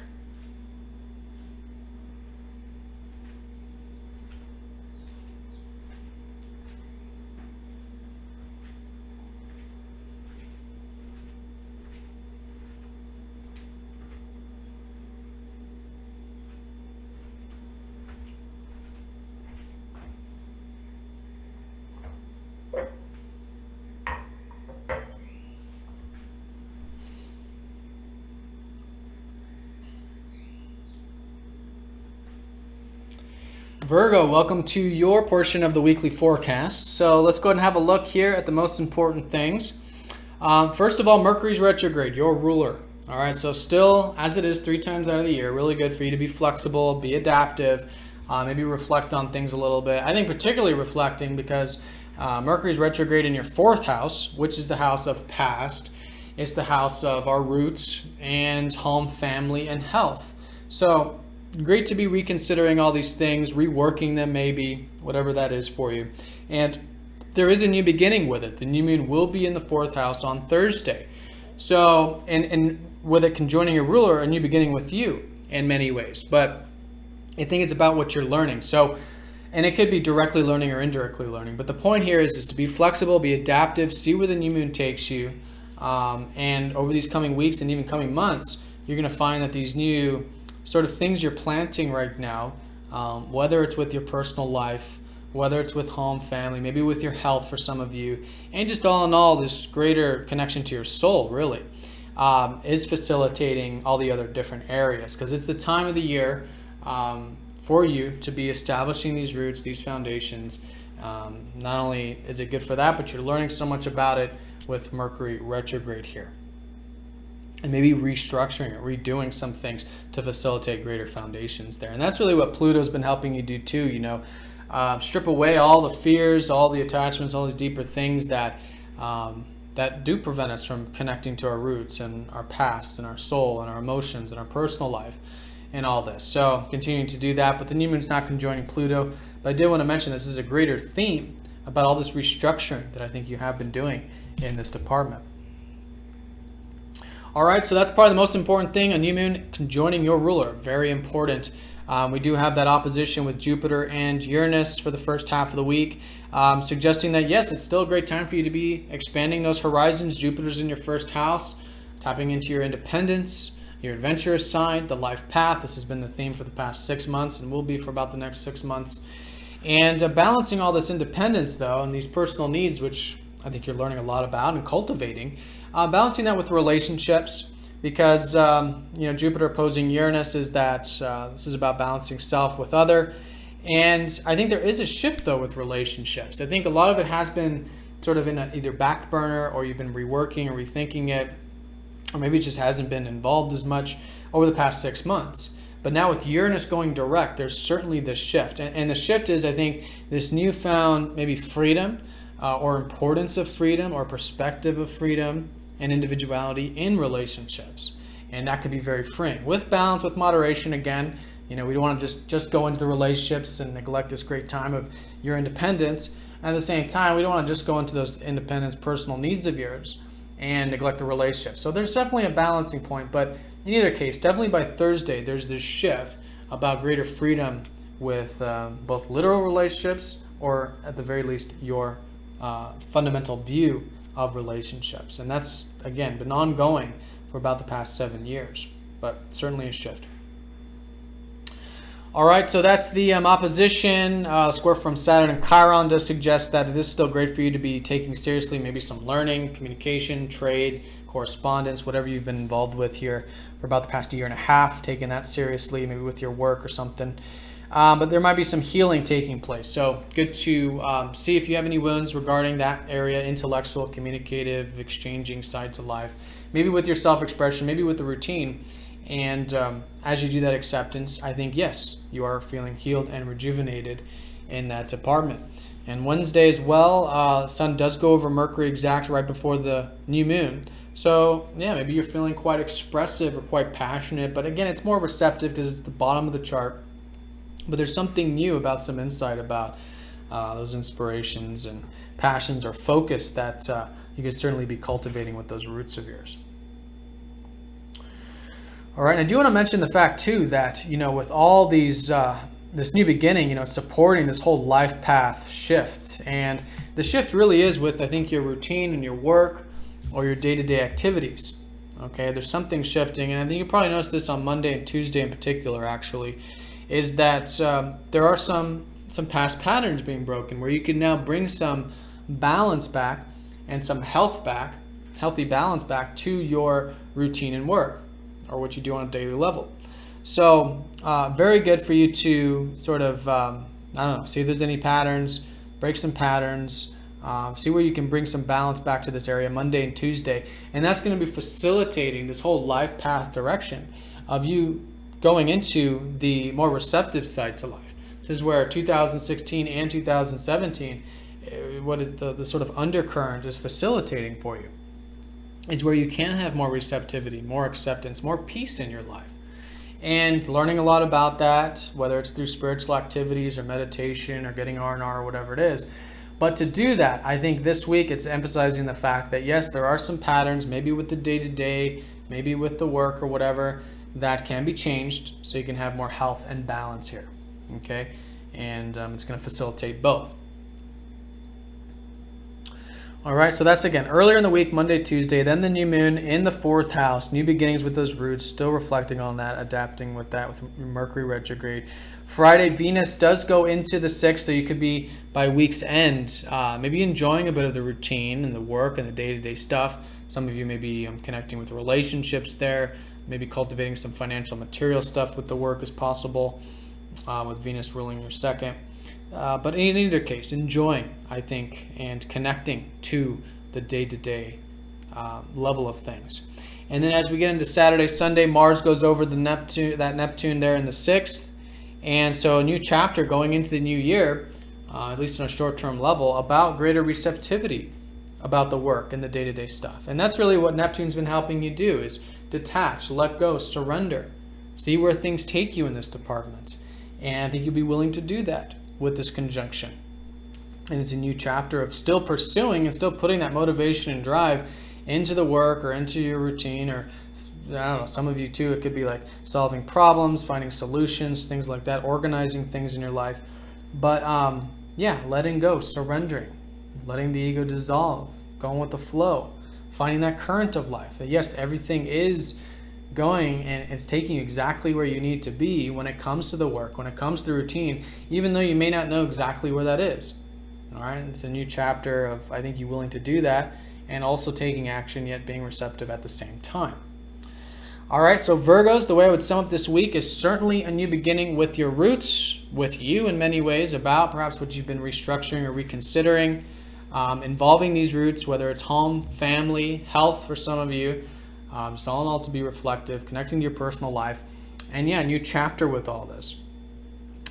Virgo, welcome to your portion of the weekly forecast. So let's go ahead and have a look here at the most important things. First of all, Mercury's retrograde, your ruler. All right, so still, as it is 3 times out of the year, really good for you to be flexible, be adaptive, maybe reflect on things a little bit. I think particularly reflecting because Mercury's retrograde in your 4th house, which is the house of past. It's the house of our roots and home, family, and health. So great to be reconsidering all these things, reworking them maybe, whatever that is for you. And there is a new beginning with it. The new moon will be in the 4th house on Thursday. So, and with it conjoining your ruler, a new beginning with you in many ways. But I think it's about what you're learning. So, and it could be directly learning or indirectly learning. But the point here is to be flexible, be adaptive, see where the new moon takes you. And over these coming weeks and even coming months, you're going to find that these new sort of things you're planting right now, whether it's with your personal life, whether it's with home, family, maybe with your health for some of you, and just all in all, this greater connection to your soul, really, is facilitating all the other different areas. Because it's the time of the year for you to be establishing these roots, these foundations. Not only is it good for that, but you're learning so much about it with Mercury retrograde here. And maybe restructuring it, redoing some things to facilitate greater foundations there. And that's really what Pluto's been helping you do too, strip away all the fears, all the attachments, all these deeper things that that do prevent us from connecting to our roots and our past and our soul and our emotions and our personal life and all this. So continuing to do that, but the new moon's not conjoining Pluto. But I did want to mention this is a greater theme about all this restructuring that I think you have been doing in this department. All right, so that's probably the most important thing, a new moon conjoining your ruler, very important. We do have that opposition with Jupiter and Uranus for the first half of the week, suggesting that, yes, it's still a great time for you to be expanding those horizons. Jupiter's in your 1st house, tapping into your independence, your adventurous side, the life path. This has been the theme for the past 6 months and will be for about the next 6 months. And balancing all this independence, though, and these personal needs, which I think you're learning a lot about and cultivating, balancing that with relationships, because Jupiter opposing Uranus is that this is about balancing self with other. And I think there is a shift though with relationships. I think a lot of it has been sort of in a either back burner, or you've been reworking or rethinking it, or maybe it just hasn't been involved as much over the past 6 months. But now with Uranus going direct, there's certainly this shift. And the shift is, I think, this newfound maybe freedom or importance of freedom or perspective of freedom and individuality in relationships. and that could be very freeing. With balance, with moderation, again, we don't want to just go into the relationships and neglect this great time of your independence. At the same time, we don't want to just go into those independence, personal needs of yours and neglect the relationship. So there's definitely a balancing point, but in either case, definitely by Thursday, there's this shift about greater freedom with both literal relationships, or at the very least, your fundamental view of relationships. And that's, again, been ongoing for about the past 7 years, but certainly a shift. All right, so that's the opposition. Square from Saturn and Chiron does suggest that it is still great for you to be taking seriously maybe some learning, communication, trade, correspondence, whatever you've been involved with here for about the past year and a half, taking that seriously, maybe with your work or something. But there might be some healing taking place. So good to see if you have any wounds regarding that area, intellectual, communicative, exchanging sides of life, maybe with your self-expression, maybe with the routine. And as you do that acceptance, I think, yes, you are feeling healed and rejuvenated in that department. And Wednesday as well, Sun does go over Mercury exact right before the new moon. So, yeah, maybe you're feeling quite expressive or quite passionate. But again, it's more receptive because it's the bottom of the chart. But there's something new about some insight about those inspirations and passions or focus that you could certainly be cultivating with those roots of yours. All right, and I do want to mention the fact too that, with all these, this new beginning, it's supporting this whole life path shift. And the shift really is with, I think, your routine and your work or your day-to-day activities. Okay, there's something shifting, and I think you probably noticed this on Monday and Tuesday in particular, actually, is that there are some past patterns being broken where you can now bring some balance back and some healthy balance back to your routine and work, or what you do on a daily level. So very good for you to sort of, see if there's any patterns, break some patterns, see where you can bring some balance back to this area Monday and Tuesday. And that's going to be facilitating this whole life path direction of you going into the more receptive side to life. This is where 2016 and 2017, the sort of undercurrent is facilitating for you. It's where you can have more receptivity, more acceptance, more peace in your life. And learning a lot about that, whether it's through spiritual activities or meditation or getting R&R or whatever it is. But to do that, I think this week it's emphasizing the fact that, yes, there are some patterns, maybe with the day-to-day, maybe with the work or whatever, that can be changed so you can have more health and balance here. Okay? And it's going to facilitate both. All right, so that's, again, earlier in the week, Monday, Tuesday, then the new moon in the 4th house, new beginnings with those roots, still reflecting on that, adapting with that with Mercury retrograde. Friday, Venus does go into the 6th, so you could be, by week's end, maybe enjoying a bit of the routine and the work and the day-to-day stuff. Some of you may be connecting with relationships there, maybe cultivating some financial material stuff with the work as possible, with Venus ruling your 2nd. But in either case, enjoying, I think, and connecting to the day-to-day level of things. And then as we get into Saturday, Sunday, Mars goes over that Neptune there in the 6th. And so a new chapter going into the new year, at least on a short-term level, about greater receptivity about the work and the day-to-day stuff. And that's really what Neptune's been helping you do, is detach, let go, surrender. See where things take you in this department. And I think you'll be willing to do that with this conjunction. And it's a new chapter of still pursuing and still putting that motivation and drive into the work or into your routine, or I don't know, some of you too, it could be like solving problems, finding solutions, things like that, organizing things in your life. But letting go, surrendering, letting the ego dissolve, going with the flow, finding that current of life, that yes, everything is going and it's taking you exactly where you need to be when it comes to the work, when it comes to the routine, even though you may not know exactly where that is. All right, it's a new chapter of, I think, you willing to do that and also taking action yet being receptive at the same time. All right, so Virgos, the way I would sum up this week is certainly a new beginning with your roots, with you in many ways, about perhaps what you've been restructuring or reconsidering, involving these roots, whether it's home, family, health for some of you, just all in all to be reflective, connecting to your personal life, and a new chapter with all this.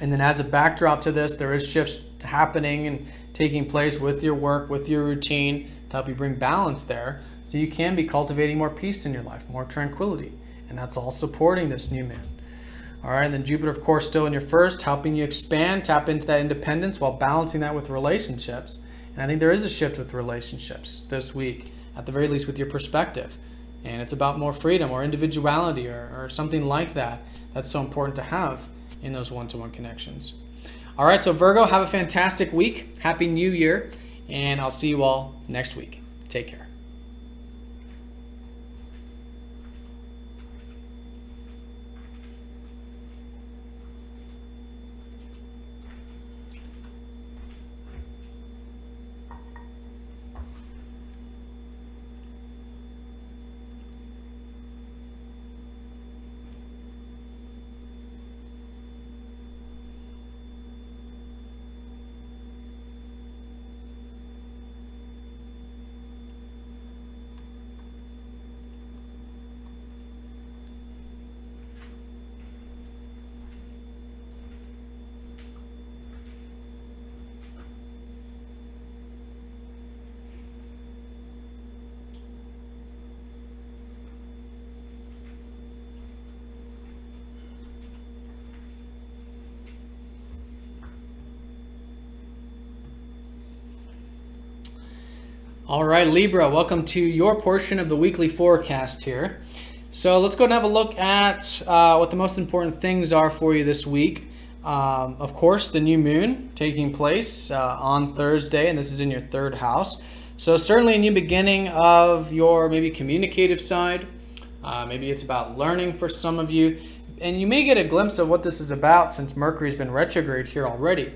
And then as a backdrop to this, there is shifts happening and taking place with your work, with your routine, to help you bring balance there, so you can be cultivating more peace in your life, more tranquility, and that's all supporting this new moon. All right, and then Jupiter, of course, still in your first, helping you expand, tap into that independence while balancing that with relationships. And I think there is a shift with relationships this week, at the very least with your perspective. And it's about more freedom or individuality or something like that. That's so important to have in those one-to-one connections. All right, so Virgo, have a fantastic week. Happy New Year. And I'll see you all next week. Take care. All right, Libra, welcome to your portion of the weekly forecast here. So let's go and have a look at what the most important things are for you this week. Of course, the new moon taking place on Thursday, and this is in your third house. So certainly a new beginning of your maybe communicative side. Maybe it's about learning for some of you. And you may get a glimpse of what this is about since Mercury's been retrograde here already.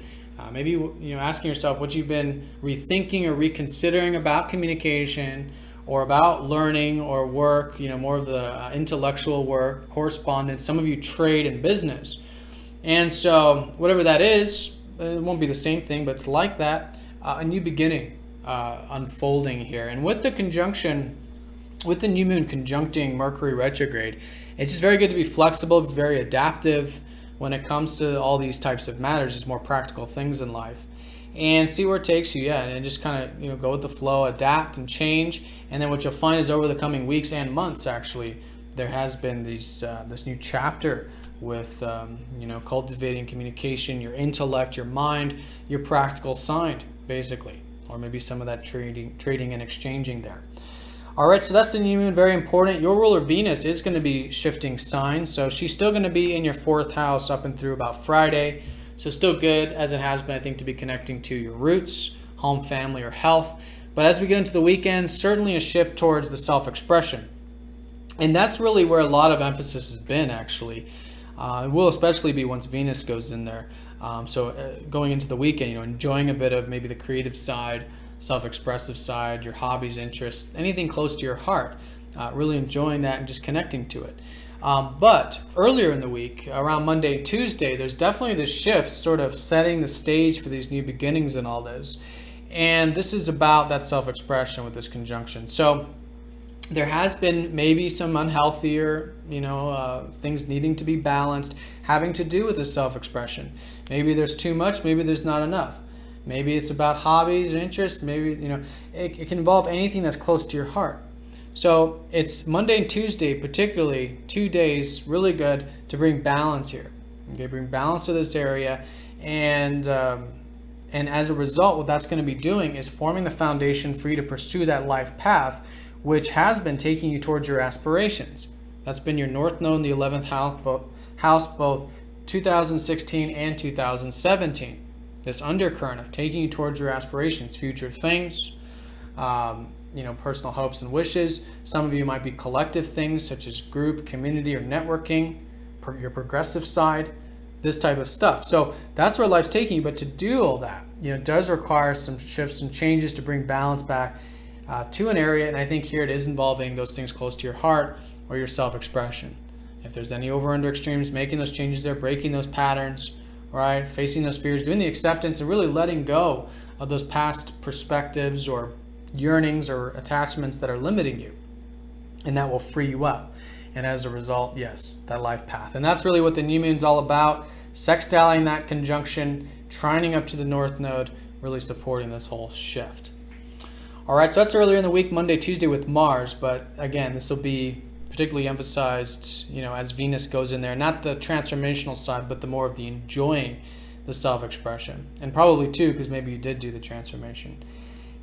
Maybe asking yourself what you've been rethinking or reconsidering about communication or about learning or work, more of the intellectual work, correspondence. Some of you trade and business. And so whatever that is, it won't be the same thing, but it's like that, a new beginning unfolding here. And with the conjunction, with the new moon conjuncting Mercury retrograde, it's just very good to be flexible, very adaptive, when it comes to all these types of matters, just more practical things in life, and see where it takes you. And just kind of go with the flow, adapt and change. And then what you'll find is over the coming weeks and months, actually, there has been this new chapter with cultivating communication, your intellect, your mind, your practical side, basically, or maybe some of that trading and exchanging there. All right, so that's the new moon, very important. Your ruler Venus is going to be shifting signs, so she's still going to be in your fourth house up and through about Friday. So still good, as it has been, I think, to be connecting to your roots, home, family, or health. But as we get into the weekend, certainly a shift towards the self-expression. And that's really where a lot of emphasis has been, actually. It will especially be once Venus goes in there. Going into the weekend, enjoying a bit of maybe the creative side, self-expressive side, your hobbies, interests, anything close to your heart, really enjoying that and just connecting to it. But earlier in the week, around Monday and Tuesday, there's definitely this shift sort of setting the stage for these new beginnings and all this. And this is about that self-expression with this conjunction. So there has been maybe some unhealthier, things needing to be balanced, having to do with the self-expression. Maybe there's too much, maybe there's not enough. Maybe it's about hobbies or interests. Maybe, it can involve anything that's close to your heart. So it's Monday and Tuesday, particularly 2 days, really good to bring balance here. Okay, bring balance to this area. And as a result, what that's going to be doing is forming the foundation for you to pursue that life path, which has been taking you towards your aspirations. That's been your North Node, the 11th house, both 2016 and 2017. This undercurrent of taking you towards your aspirations, future things, personal hopes and wishes. Some of you might be collective things such as group, community, or networking, your progressive side, this type of stuff. So that's where life's taking you. But to do all that, does require some shifts and changes to bring balance back to an area. And I think here it is involving those things close to your heart or your self-expression. If there's any over-under extremes, making those changes there, breaking those patterns, right? Facing those fears, doing the acceptance, and really letting go of those past perspectives or yearnings or attachments that are limiting you. And that will free you up. And as a result, yes, that life path. And that's really what the new moon's all about. Sextiling that conjunction, trining up to the North Node, really supporting this whole shift. All right, so that's earlier in the week, Monday, Tuesday with Mars. But again, this will be particularly emphasized, as Venus goes in there, not the transformational side, but the more of the enjoying the self-expression. And probably too, because maybe you did do the transformation.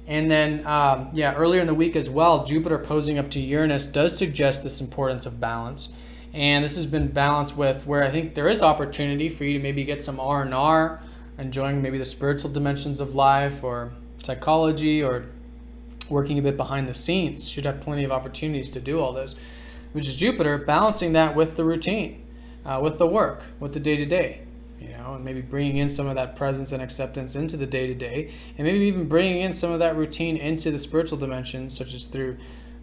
And then, earlier in the week as well, Jupiter posing up to Uranus does suggest this importance of balance. And this has been balanced with where I think there is opportunity for you to maybe get some R&R, enjoying maybe the spiritual dimensions of life or psychology, or working a bit behind the scenes. Should have plenty of opportunities to do all this, which is Jupiter balancing that with the routine, with the work, with the day-to-day, and maybe bringing in some of that presence and acceptance into the day-to-day, and maybe even bringing in some of that routine into the spiritual dimensions, such as through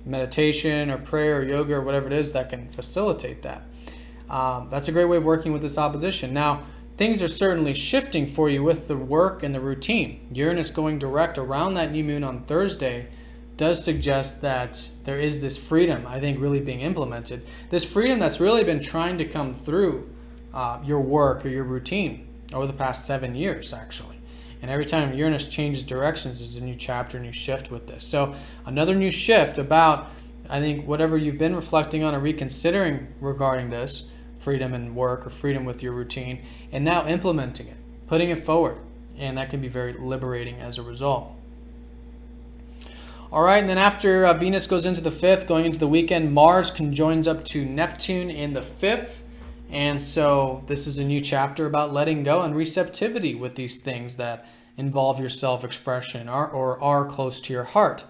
meditation or prayer or yoga or whatever it is that can facilitate that. That's a great way of working with this opposition. Now, things are certainly shifting for you with the work and the routine. Uranus going direct around that new moon on Thursday does suggest that there is this freedom, I think, really being implemented. This freedom that's really been trying to come through your work or your routine over the past 7 years, actually. And every time Uranus changes directions, there's a new chapter, a new shift with this. So another new shift about, I think, whatever you've been reflecting on or reconsidering regarding this, freedom in work or freedom with your routine, and now implementing it, putting it forward. And that can be very liberating as a result. All right, and then after Venus goes into the 5th, going into the weekend, Mars conjoins up to Neptune in the 5th. And so this is a new chapter about letting go and receptivity with these things that involve your self-expression or are close to your heart.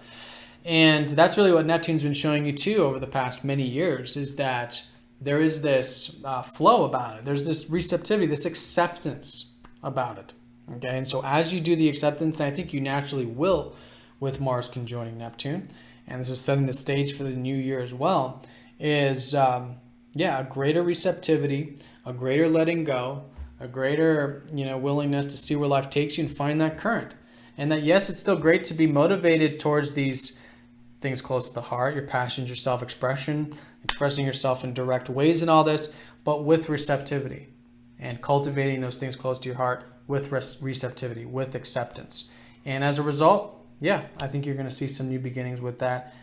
And that's really what Neptune's been showing you too over the past many years, is that there is this flow about it. There's this receptivity, this acceptance about it. Okay, and so as you do the acceptance, I think you naturally will with Mars conjoining Neptune, and this is setting the stage for the new year as well, is a greater receptivity, a greater letting go, a greater willingness to see where life takes you and find that current. And that, yes, it's still great to be motivated towards these things close to the heart, your passions, your self-expression, expressing yourself in direct ways and all this, but with receptivity and cultivating those things close to your heart with receptivity, with acceptance. And as a result, I think you're going to see some new beginnings with that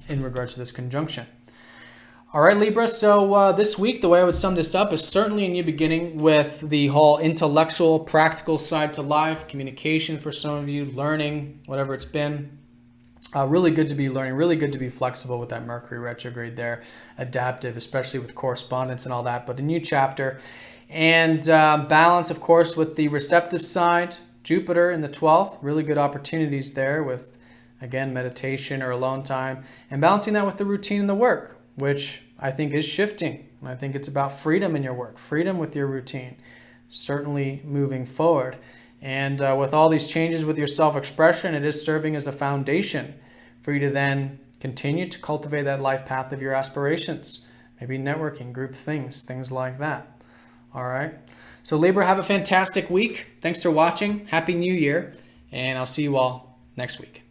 in regards to this conjunction. All right, Libra, so this week, the way I would sum this up is certainly a new beginning with the whole intellectual, practical side to life, communication for some of you, learning, whatever it's been. Really good to be learning, really good to be flexible with that Mercury retrograde there, adaptive, especially with correspondence and all that, but a new chapter. And balance, of course, with the receptive side, Jupiter in the 12th, really good opportunities there with, again, meditation or alone time, and balancing that with the routine and the work, which I think is shifting. I think it's about freedom in your work, freedom with your routine, certainly moving forward. And with all these changes with your self-expression, it is serving as a foundation for you to then continue to cultivate that life path of your aspirations, maybe networking, group things like that. All right. So Libra, have a fantastic week. Thanks for watching. Happy New Year. And I'll see you all next week.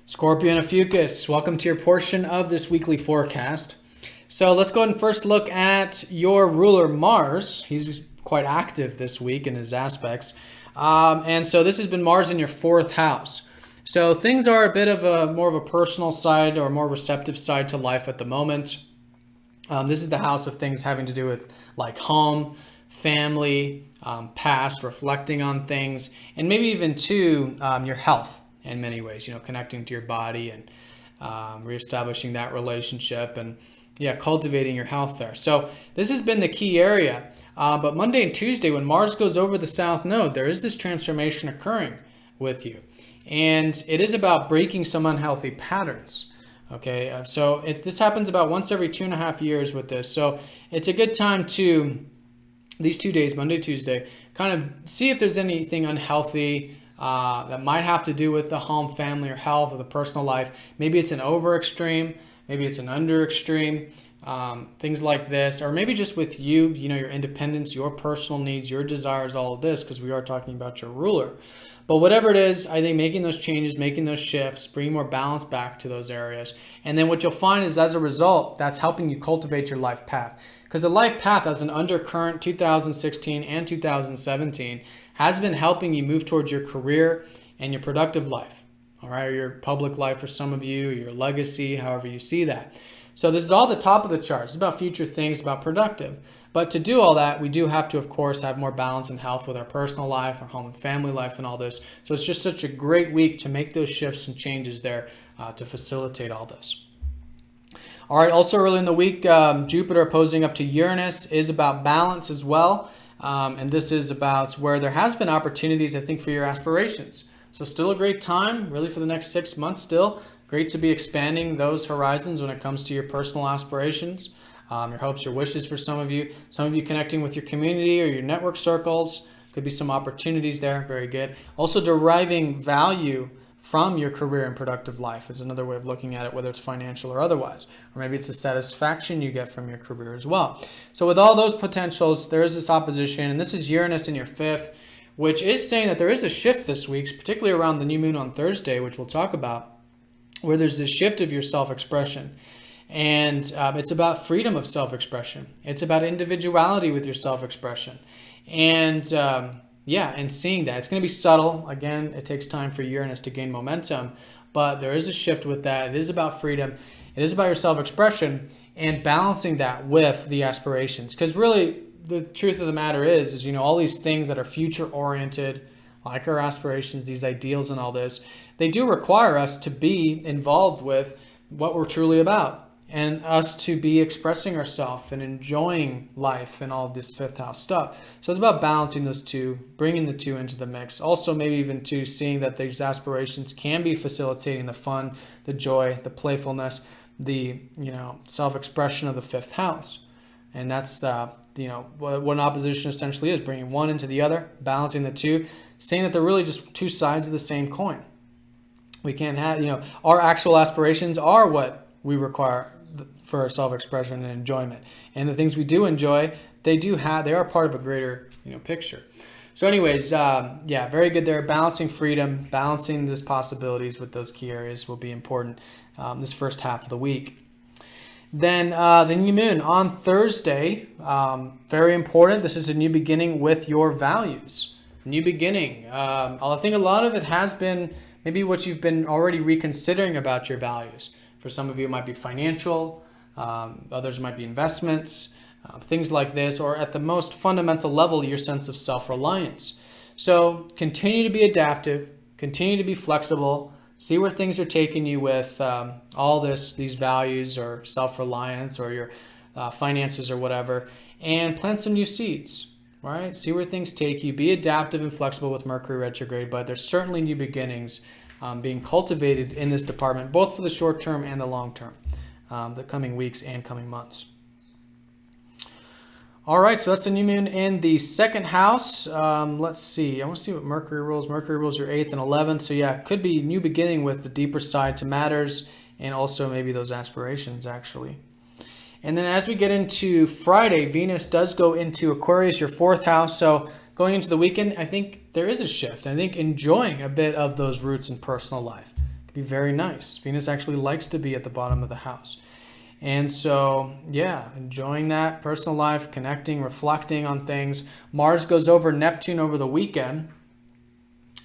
Scorpio and Ophiuchus, welcome to your portion of this weekly forecast. So let's go ahead and first look at your ruler Mars. He's quite active this week in his aspects. And so this has been Mars in your 4th house. So things are a bit of a more of a personal side or more receptive side to life at the moment. This is the house of things having to do with like home, family, past, reflecting on things, and maybe even too your health. In many ways, connecting to your body and reestablishing that relationship and cultivating your health there. So this has been the key area. But Monday and Tuesday, when Mars goes over the South Node, there is this transformation occurring with you. And it is about breaking some unhealthy patterns Okay, so this happens about once every 2.5 years with this. So it's a good time to, these 2 days, Monday, Tuesday, kind of see if there's anything unhealthy that might have to do with the home, family, or health, or the personal life. Maybe it's an over extreme, maybe it's an under extreme, things like this, or maybe just with you, your independence, your personal needs, your desires, all of this, because we are talking about your ruler. But whatever it is, I think making those changes, making those shifts, bringing more balance back to those areas. And then what you'll find is, as a result, that's helping you cultivate your life path. Because the life path, as an undercurrent 2016 and 2017, has been helping you move towards your career and your productive life. All right, or your public life for some of you, your legacy, however you see that. So this is all the top of the chart. It's about future things, about productive. But to do all that, we do have to, of course, have more balance and health with our personal life, our home and family life, and all this. So it's just such a great week to make those shifts and changes there to facilitate all this. All right, also early in the week, Jupiter opposing up to Uranus is about balance as well. And this is about where there has been opportunities, I think, for your aspirations. So still a great time, really, for the next 6 months still. Great to be expanding those horizons when it comes to your personal aspirations, your hopes, your wishes for some of you. Some of you connecting with your community or your network circles. Could be some opportunities there. Very good. Also deriving value from your career and productive life is another way of looking at it, whether it's financial or otherwise. Or maybe it's the satisfaction you get from your career as well. So with all those potentials, there is this opposition, and this is Uranus in your fifth, which is saying that there is a shift this week, particularly around the new moon on Thursday, which we'll talk about, where there's this shift of your self-expression. And it's about freedom of self-expression. It's about individuality with your self-expression. And and seeing that. It's going to be subtle. Again, it takes time for Uranus to gain momentum, but there is a shift with that. It is about freedom. It is about your self-expression and balancing that with the aspirations. Because really, the truth of the matter is all these things that are future-oriented, like our aspirations, these ideals and all this, they do require us to be involved with what we're truly about, and us to be expressing ourselves and enjoying life and all this fifth house stuff. So it's about balancing those two, bringing the two into the mix. Also, maybe even to seeing that these aspirations can be facilitating the fun, the joy, the playfulness, the self-expression of the fifth house. And that's what an opposition essentially is, bringing one into the other, balancing the two, saying that they're really just two sides of the same coin. We can't have, our actual aspirations are what we require for our self-expression and enjoyment. And the things we do enjoy, they are part of a greater, picture. So anyways, very good there. Balancing freedom, balancing those possibilities with those key areas will be important this first half of the week. Then the new moon on Thursday, very important. This is a new beginning with your values. New beginning. I think a lot of it has been maybe what you've been already reconsidering about your values. For some of you, it might be financial. Others might be investments, things like this, or at the most fundamental level, your sense of self-reliance. So continue to be adaptive, continue to be flexible, see where things are taking you with all these values or self-reliance or your finances or whatever, and plant some new seeds, right? See where things take you. Be adaptive and flexible with Mercury retrograde, but there's certainly new beginnings being cultivated in this department, both for the short term and the long term, the coming weeks and coming months. All right, so that's the new moon in the second house. Let's see. I want to see what Mercury rules. Mercury rules your 8th and 11th. So yeah, it could be new beginning with the deeper side to matters and also maybe those aspirations actually. And then as we get into Friday, Venus does go into Aquarius, your 4th house. So going into the weekend, I think there is a shift. I think enjoying a bit of those roots in personal life could be very nice. Venus actually likes to be at the bottom of the house. And so, yeah, enjoying that personal life, connecting, reflecting on things. Mars goes over Neptune over the weekend.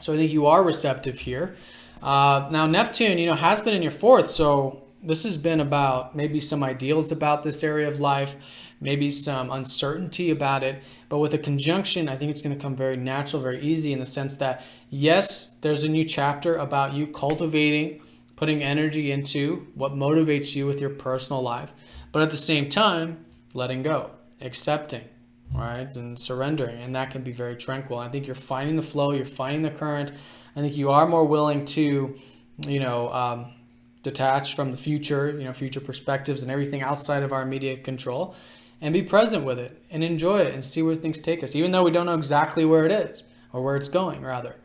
So I think you are receptive here. Now, Neptune, has been in your 4th. So this has been about maybe some ideals about this area of life, maybe some uncertainty about it. But with a conjunction, I think it's going to come very natural, very easy in the sense that, yes, there's a new chapter about you cultivating, putting energy into what motivates you with your personal life, but at the same time, letting go, accepting, right, and surrendering, and that can be very tranquil. I think you're finding the flow, you're finding the current. I think you are more willing to, detach from the future, future perspectives and everything outside of our immediate control, and be present with it and enjoy it and see where things take us. Even though we don't know exactly where it is or where it's going, rather,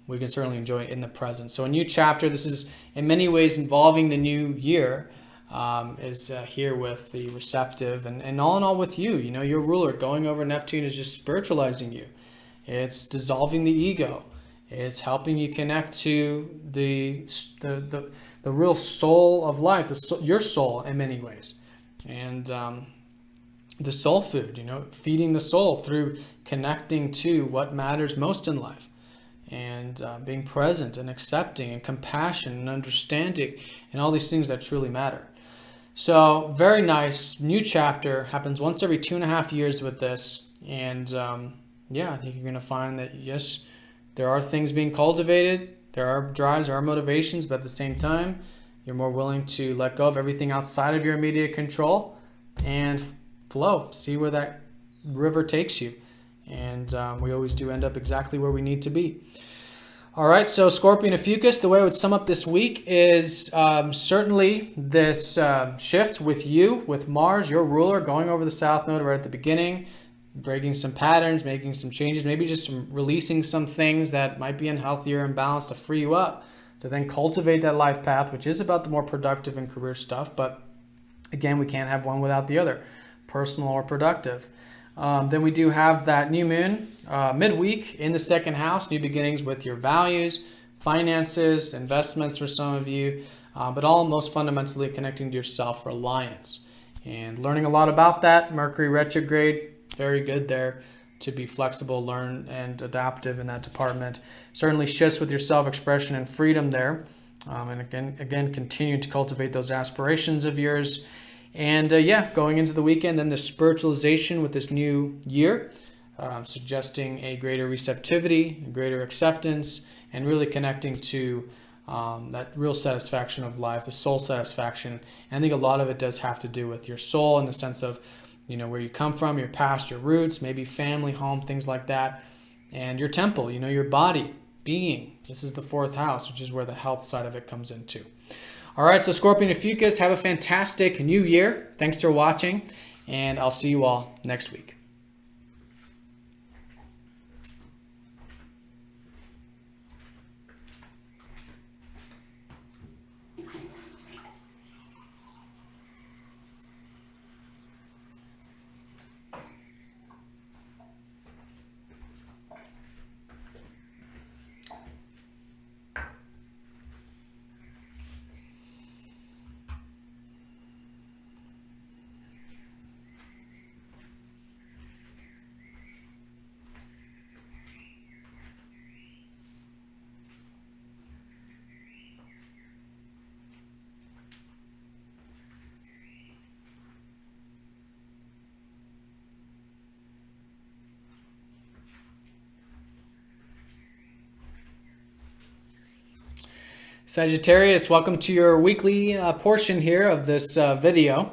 we can certainly enjoy it in the present. So a new chapter, this is in many ways involving the new year, is here with the receptive and all in all with you. Your ruler going over Neptune is just spiritualizing you. It's dissolving the ego. It's helping you connect to the real soul of life, your soul in many ways. And the soul food, feeding the soul through connecting to what matters most in life. And being present and accepting and compassion and understanding and all these things that truly matter. So very nice. New chapter happens once every 2.5 years with this. And I think you're going to find that, yes, there are things being cultivated. There are drives, there are motivations, but at the same time, you're more willing to let go of everything outside of your immediate control and flow. See where that river takes you. And we always do end up exactly where we need to be. All right, so Scorpio and Ophiuchus, the way I would sum up this week is certainly this shift with you, with Mars, your ruler, going over the South Node right at the beginning, breaking some patterns, making some changes, maybe just releasing some things that might be unhealthy or imbalanced to free you up, to then cultivate that life path, which is about the more productive and career stuff. But again, we can't have one without the other, personal or productive. Then we do have that new moon midweek in the second house, new beginnings with your values, finances, investments for some of you, but all most fundamentally connecting to your self-reliance and learning a lot about that. Mercury retrograde, very good there to be flexible, learn, and adaptive in that department. Certainly shifts with your self-expression and freedom there. And again, continue to cultivate those aspirations of yours. And going into the weekend, then the spiritualization with this new year, suggesting a greater receptivity, a greater acceptance, and really connecting to that real satisfaction of life, the soul satisfaction. And I think a lot of it does have to do with your soul in the sense of, where you come from, your past, your roots, maybe family, home, things like that. And your temple, your body, being. This is the fourth house, which is where the health side of it comes into. All right, so Scorpio and Ophiuchus, have a fantastic new year. Thanks for watching, and I'll see you all next week. Sagittarius, welcome to your weekly portion here of this video.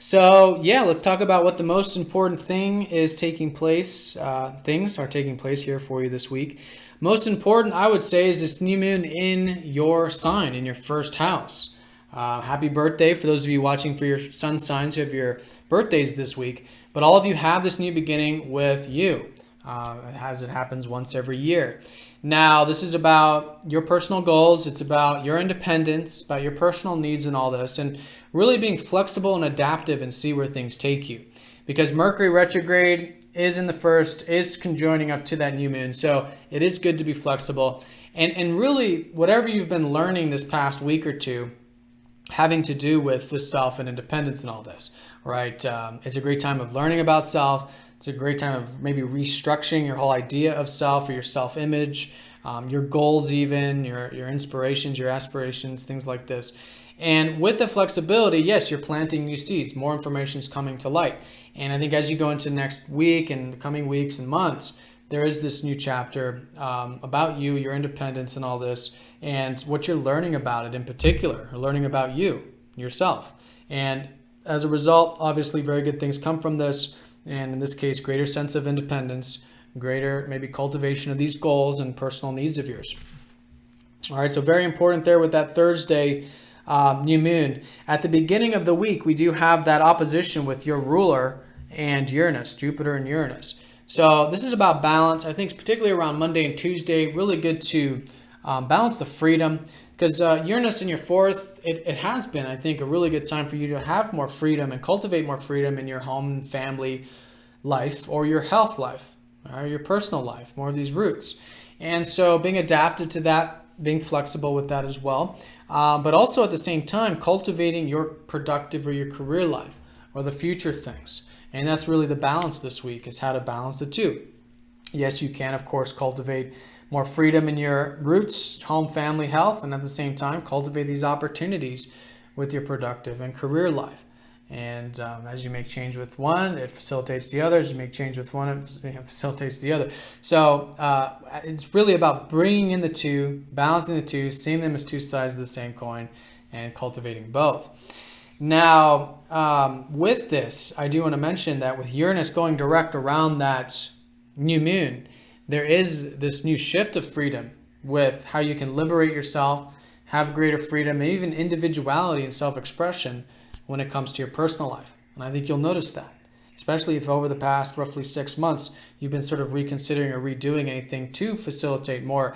So let's talk about what the most important thing is taking place. Things are taking place here for you this week. Most important, I would say, is this new moon in your sign, in your first house. Happy birthday for those of you watching for your sun signs who have your birthdays this week. But all of you have this new beginning with you, as it happens once every year. Now, this is about your personal goals. It's about your independence, about your personal needs and all this, and really being flexible and adaptive and see where things take you. Because Mercury retrograde is in the first, is conjoining up to that new moon. So it is good to be flexible. And really, whatever you've been learning this past week or two, having to do with the self and independence and all this, right? It's a great time of learning about self. It's a great time of maybe restructuring your whole idea of self or your self-image, your goals even, your inspirations, your aspirations, things like this. And with the flexibility, yes, you're planting new seeds. More information is coming to light. And I think as you go into next week and the coming weeks and months, there is this new chapter about you, your independence and all this, and what you're learning about it in particular, or learning about you, yourself. And as a result, obviously very good things come from this. And in this case, greater sense of independence, greater maybe cultivation of these goals and personal needs of yours. All right, so very important there with that Thursday new moon. At the beginning of the week, we do have that opposition with your ruler and Uranus, Jupiter and Uranus. So this is about balance. I think particularly around Monday and Tuesday, really good to balance the freedom, because Uranus in your fourth, it has been, I think, a really good time for you to have more freedom and cultivate more freedom in your home and family life, or your health life, or your personal life, more of these roots. And so being adapted to that, being flexible with that as well, but also at the same time cultivating your productive or your career life or the future things. And that's really the balance this week, is how to balance the two. Yes, you can, of course, cultivate more freedom in your roots, home, family, health, and at the same time cultivate these opportunities with your productive and career life. And as you make change with one, it facilitates the other. As you make change with one, it facilitates the other. So it's really about bringing in the two, balancing the two, seeing them as two sides of the same coin, and cultivating both. Now, with this, I do want to mention that with Uranus going direct around that new moon, there is this new shift of freedom with how you can liberate yourself, have greater freedom, and even individuality and self-expression when it comes to your personal life. And I think you'll notice that, especially if over the past roughly 6 months, you've been sort of reconsidering or redoing anything to facilitate more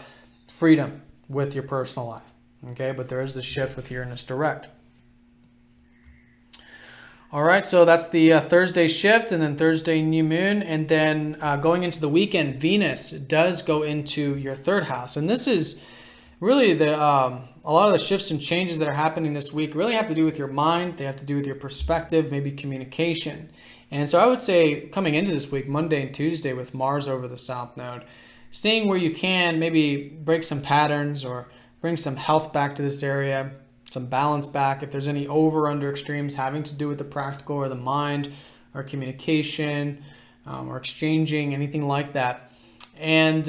freedom with your personal life. Okay, but there is this shift with Uranus direct. All right, so that's the Thursday shift, and then Thursday new moon, and then going into the weekend, Venus does go into your third house, and this is really a lot of the shifts and changes that are happening this week really have to do with your mind. They have to do with your perspective, maybe communication. And so I would say coming into this week, Monday and Tuesday, with Mars over the South Node, seeing where you can maybe break some patterns or bring some health back to this area, some balance back. If there's any over under extremes having to do with the practical or the mind or communication or exchanging, anything like that. And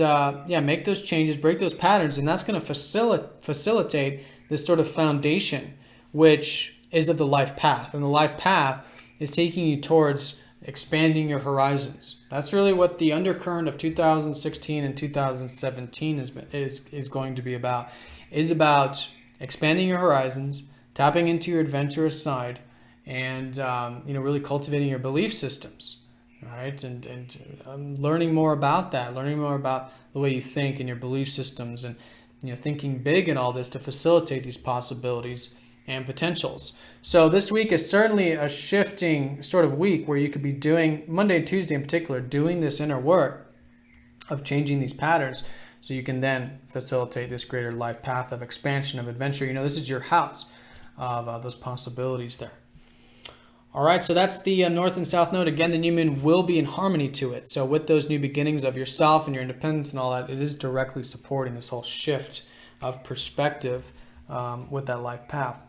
make those changes, break those patterns, and that's going to facilitate this sort of foundation, which is of the life path. And the life path is taking you towards expanding your horizons. That's really what the undercurrent of 2016 and 2017 is going to be about. Is about expanding your horizons, tapping into your adventurous side, and really cultivating your belief systems. All right, and learning more about that, learning more about the way you think and your belief systems, and thinking big in all this to facilitate these possibilities and potentials. So this week is certainly a shifting sort of week where you could be doing, Monday and Tuesday in particular, doing this inner work of changing these patterns so you can then facilitate this greater life path of expansion, of adventure. This is your house of those possibilities there. All right, so that's the North and South Node. Again, the new moon will be in harmony to it. So with those new beginnings of yourself and your independence and all that, it is directly supporting this whole shift of perspective with that life path.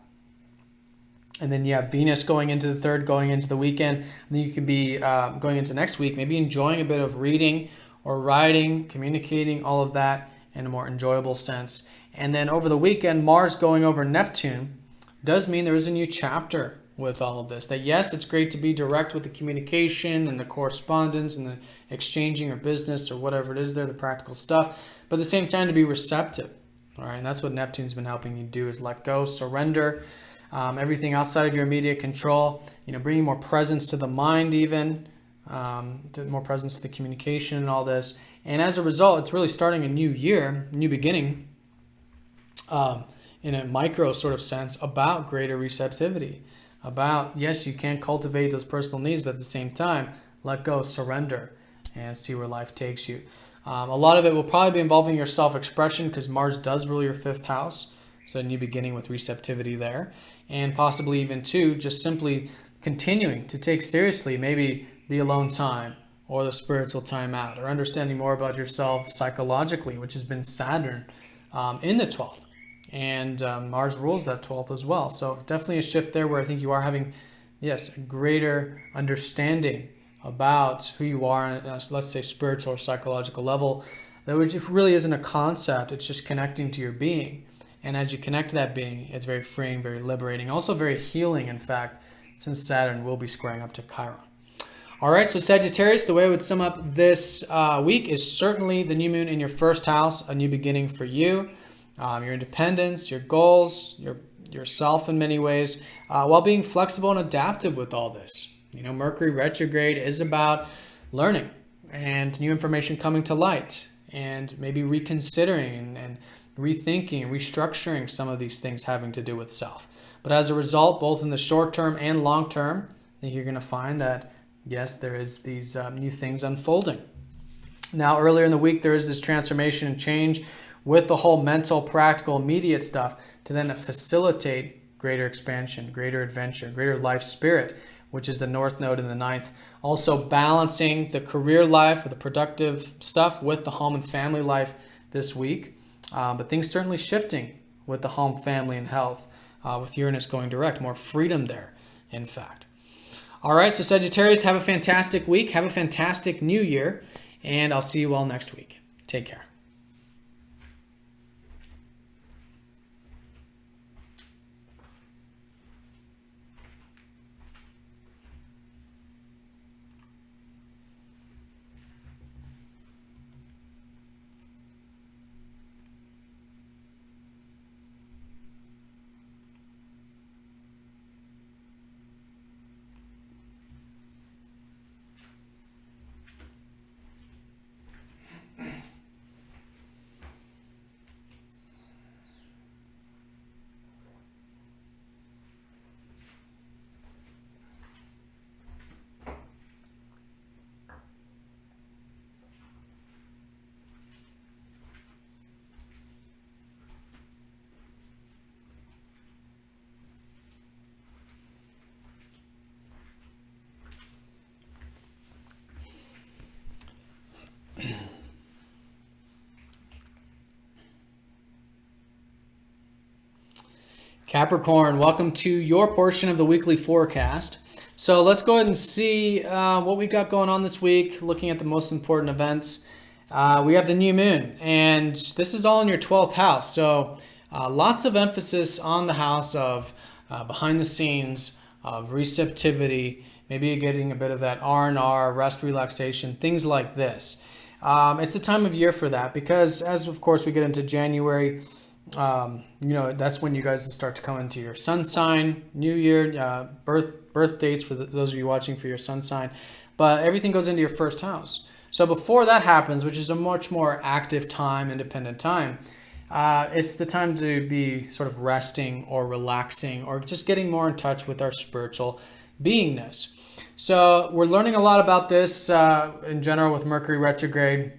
And then you have Venus going into the third, going into the weekend. And then you could be going into next week, maybe enjoying a bit of reading or writing, communicating, all of that in a more enjoyable sense. And then over the weekend, Mars going over Neptune does mean there is a new chapter with all of this. That yes, it's great to be direct with the communication and the correspondence and the exchanging or business or whatever it is there, the practical stuff, but at the same time to be receptive. All right, and that's what Neptune's been helping you do, is let go, surrender, everything outside of your immediate control, bringing more presence to the mind, even more presence to the communication and all this. And as a result, it's really starting a new year, new beginning, in a micro sort of sense, about greater receptivity. About, yes, you can cultivate those personal needs, but at the same time, let go, surrender, and see where life takes you. A lot of it will probably be involving your self-expression, because Mars does rule your fifth house. So a new beginning with receptivity there. And possibly even, too, just simply continuing to take seriously maybe the alone time or the spiritual time out, or understanding more about yourself psychologically, which has been Saturn in the 12th. And Mars rules that 12th as well. So definitely a shift there where I think you are having, yes, a greater understanding about who you are on a, let's say, spiritual or psychological level, which really isn't a concept. It's just connecting to your being. And as you connect to that being, it's very freeing, very liberating, also very healing, in fact, since Saturn will be squaring up to Chiron. All right, so Sagittarius, the way I would sum up this week is certainly the new moon in your first house, a new beginning for you. Your independence, your goals, your yourself in many ways, while being flexible and adaptive with all this. Mercury retrograde is about learning and new information coming to light, and maybe reconsidering and rethinking, restructuring some of these things having to do with self. But as a result, both in the short term and long term, I think you're going to find that, yes, there is these new things unfolding. Now, earlier in the week, there is this transformation and change with the whole mental, practical, immediate stuff to then facilitate greater expansion, greater adventure, greater life spirit, which is the North Node in the ninth. Also balancing the career life or the productive stuff with the home and family life this week. But things certainly shifting with the home, family, and health, with Uranus going direct. More freedom there, in fact. All right, so Sagittarius, have a fantastic week. Have a fantastic new year. And I'll see you all next week. Take care. Capricorn, welcome to your portion of the weekly forecast. So let's go ahead and see what we've got going on this week, looking at the most important events. We have the new moon, and this is all in your 12th house. So lots of emphasis on the house of behind the scenes, of receptivity, maybe getting a bit of that R&R, rest, relaxation, things like this. It's the time of year for that because as, of course, we get into January, that's when you guys start to come into your sun sign, new year, birth dates for those of you watching for your sun sign, but everything goes into your first house. So before that happens, which is a much more active time, independent time, it's the time to be sort of resting or relaxing or just getting more in touch with our spiritual beingness. So we're learning a lot about this in general with Mercury retrograde.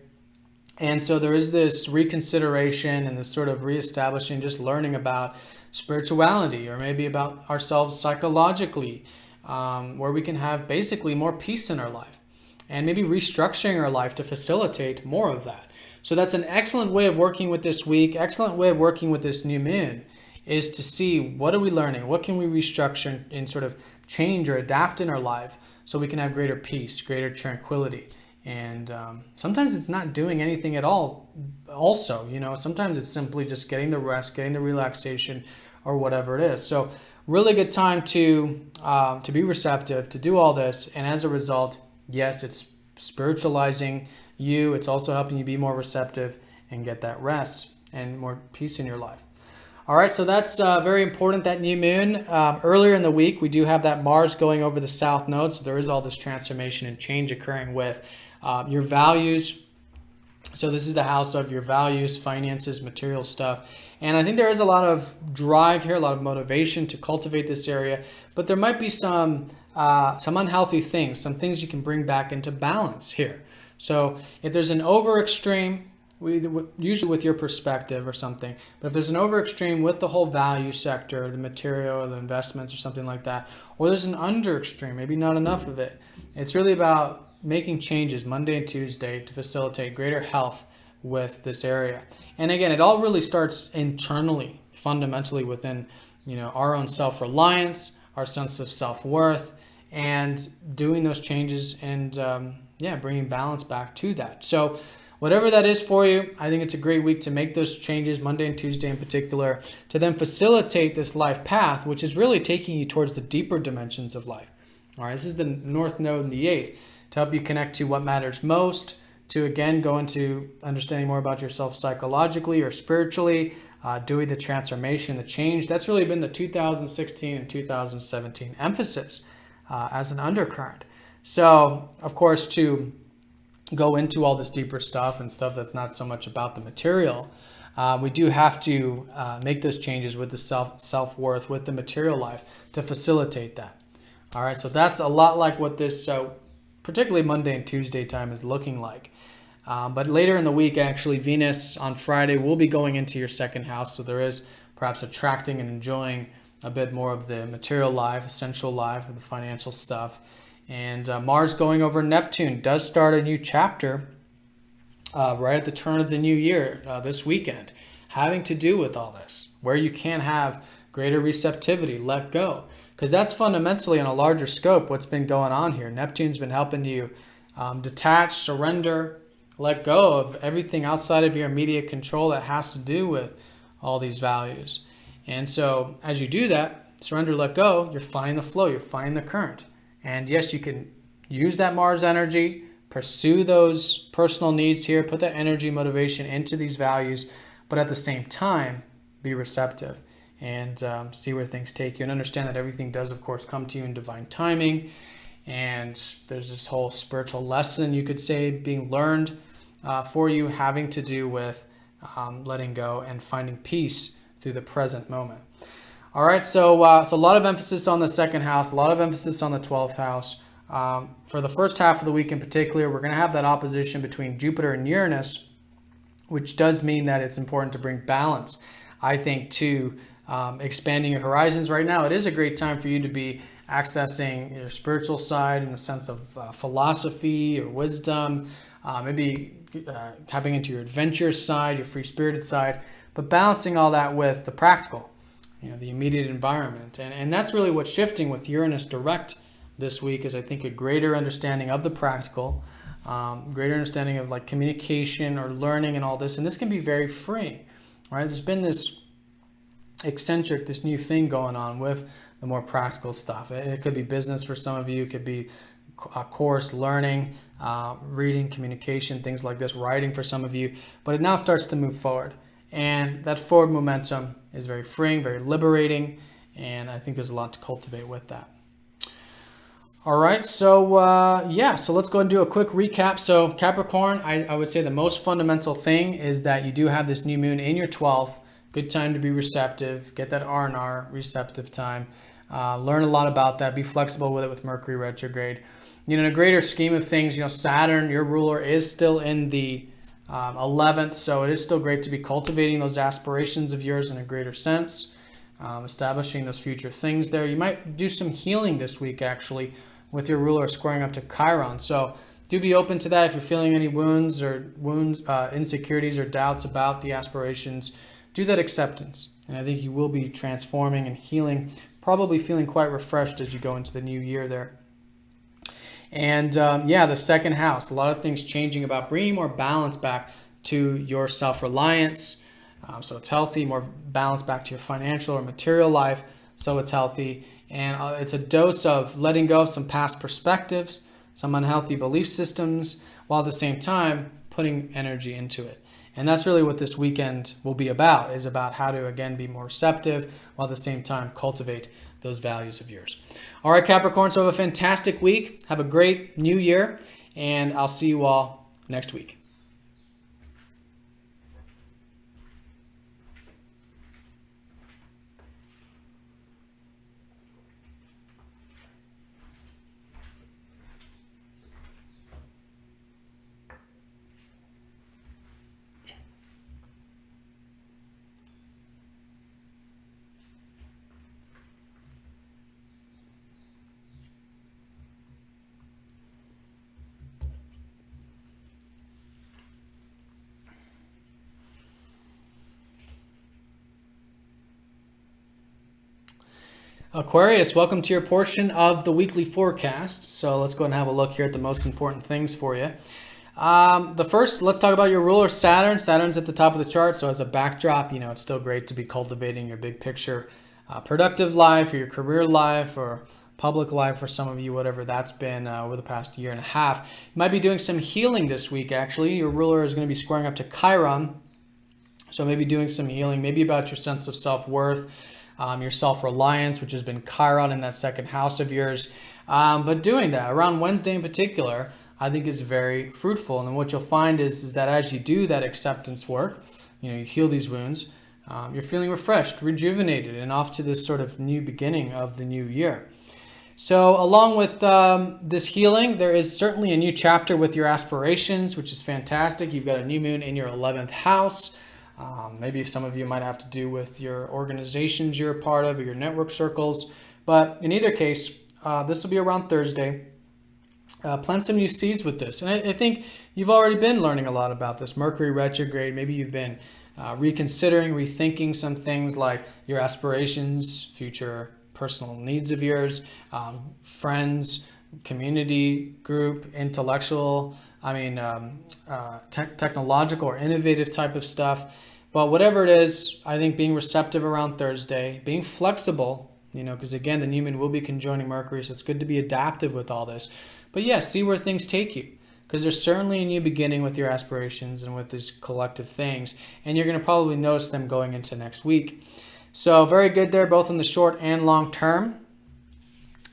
And so there is this reconsideration and this sort of reestablishing, just learning about spirituality or maybe about ourselves psychologically, where we can have basically more peace in our life and maybe restructuring our life to facilitate more of that. So that's an excellent way of working with this week, excellent way of working with this new moon is to see what are we learning, what can we restructure and sort of change or adapt in our life so we can have greater peace, greater tranquility. And sometimes it's not doing anything at all. Also, sometimes it's simply just getting the rest, getting the relaxation, or whatever it is. So, really good time to be receptive, to do all this, and as a result, yes, it's spiritualizing you. It's also helping you be more receptive and get that rest and more peace in your life. All right, so that's very important, that new moon. Earlier in the week, we do have that Mars going over the South Node, so there is all this transformation and change occurring with your values. So this is the house of your values, finances, material stuff. And I think there is a lot of drive here, a lot of motivation to cultivate this area, but there might be some unhealthy things, some things you can bring back into balance here. So if there's an over extreme, usually with your perspective or something, but if there's an over extreme with the whole value sector, the material, or the investments or something like that, or there's an under extreme, maybe not enough of it, it's really about making changes Monday and Tuesday to facilitate greater health with this area. And again, it all really starts internally, fundamentally within, our own self-reliance, our sense of self-worth, and doing those changes and bringing balance back to that. So whatever that is for you, I think it's a great week to make those changes, Monday and Tuesday in particular, to then facilitate this life path, which is really taking you towards the deeper dimensions of life. All right, this is the North Node in the 8th. To help you connect to what matters most, to again go into understanding more about yourself psychologically or spiritually, doing the transformation, the change. That's really been the 2016 and 2017 emphasis as an undercurrent. So, of course, to go into all this deeper stuff and stuff that's not so much about the material, we do have to make those changes with the self-worth, with the material life to facilitate that. All right, so that's a lot like what this, particularly Monday and Tuesday time is looking like. But later in the week, actually, Venus on Friday will be going into your second house. So there is perhaps attracting and enjoying a bit more of the material life, essential life, the financial stuff. And Mars going over Neptune does start a new chapter right at the turn of the new year this weekend, having to do with all this, where you can have greater receptivity, let go. Because that's fundamentally on a larger scope what's been going on here. Neptune's been helping you detach, surrender, let go of everything outside of your immediate control that has to do with all these values. And so as you do that, surrender, let go, you're finding the flow, you're finding the current. And yes, you can use that Mars energy, pursue those personal needs here, put that energy, motivation into these values, but at the same time, be receptive and see where things take you, and understand that everything does, of course, come to you in divine timing. And there's this whole spiritual lesson, you could say, being learned for you, having to do with letting go and finding peace through the present moment. All right, so a lot of emphasis on the second house, a lot of emphasis on the 12th house. For the first half of the week in particular, we're going to have that opposition between Jupiter and Uranus, which does mean that it's important to bring balance, I think, to expanding your horizons. Right now, it is a great time for you to be accessing your spiritual side in the sense of philosophy or wisdom, maybe tapping into your adventure side, your free-spirited side, but balancing all that with the practical, the immediate environment. And that's really what's shifting with Uranus direct this week, is I think a greater understanding of the practical, greater understanding of like communication or learning and all this. And this can be very freeing, right? There's been this eccentric, this new thing going on with the more practical stuff. It could be business for some of you. It could be a course, learning, reading, communication, things like this, writing for some of you. But it now starts to move forward. And that forward momentum is very freeing, very liberating. And I think there's a lot to cultivate with that. All right, so so let's go and do a quick recap. So Capricorn, I would say the most fundamental thing is that you do have this new moon in your 12th. Good time to be receptive, get that R&R, receptive time. Learn a lot about that, be flexible with it with Mercury retrograde. In a greater scheme of things, Saturn, your ruler, is still in the 11th, so it is still great to be cultivating those aspirations of yours in a greater sense, establishing those future things there. You might do some healing this week, actually, with your ruler squaring up to Chiron. So do be open to that if you're feeling any wounds, insecurities, or doubts about the aspirations. Do that acceptance, and I think you will be transforming and healing, probably feeling quite refreshed as you go into the new year there. And the second house, a lot of things changing about bringing more balance back to your self-reliance, so it's healthy, more balance back to your financial or material life, so it's healthy. And it's a dose of letting go of some past perspectives, some unhealthy belief systems, while at the same time putting energy into it. And that's really what this weekend will be about, is about how to, again, be more receptive while at the same time cultivate those values of yours. All right, Capricorn, so have a fantastic week. Have a great new year, and I'll see you all next week. Aquarius, welcome to your portion of the weekly forecast. So let's go and have a look here at the most important things for you. Let's talk about your ruler, Saturn. Saturn's at the top of the chart, so as a backdrop, it's still great to be cultivating your big picture productive life, or your career life, or public life for some of you, whatever that's been over the past year and a half. You might be doing some healing this week, actually. Your ruler is going to be squaring up to Chiron. So maybe doing some healing, maybe about your sense of self-worth, your self-reliance, which has been Chiron in that second house of yours. But doing that around Wednesday in particular, I think is very fruitful. And then what you'll find is that as you do that acceptance work, you heal these wounds, you're feeling refreshed, rejuvenated, and off to this sort of new beginning of the new year. So along with this healing, there is certainly a new chapter with your aspirations, which is fantastic. You've got a new moon in your 11th house. Maybe some of you might have to do with your organizations you're a part of or your network circles. But in either case, this will be around Thursday. Plant some new seeds with this. And I think you've already been learning a lot about this. Mercury retrograde, maybe you've been reconsidering, rethinking some things like your aspirations, future personal needs of yours, friends, community group, intellectual, technological or innovative type of stuff. But whatever it is, I think being receptive around Thursday, being flexible, because again, the new moon will be conjoining Mercury, so it's good to be adaptive with all this. But yeah, see where things take you, because there's certainly a new beginning with your aspirations and with these collective things, and you're going to probably notice them going into next week. So very good there, both in the short and long term,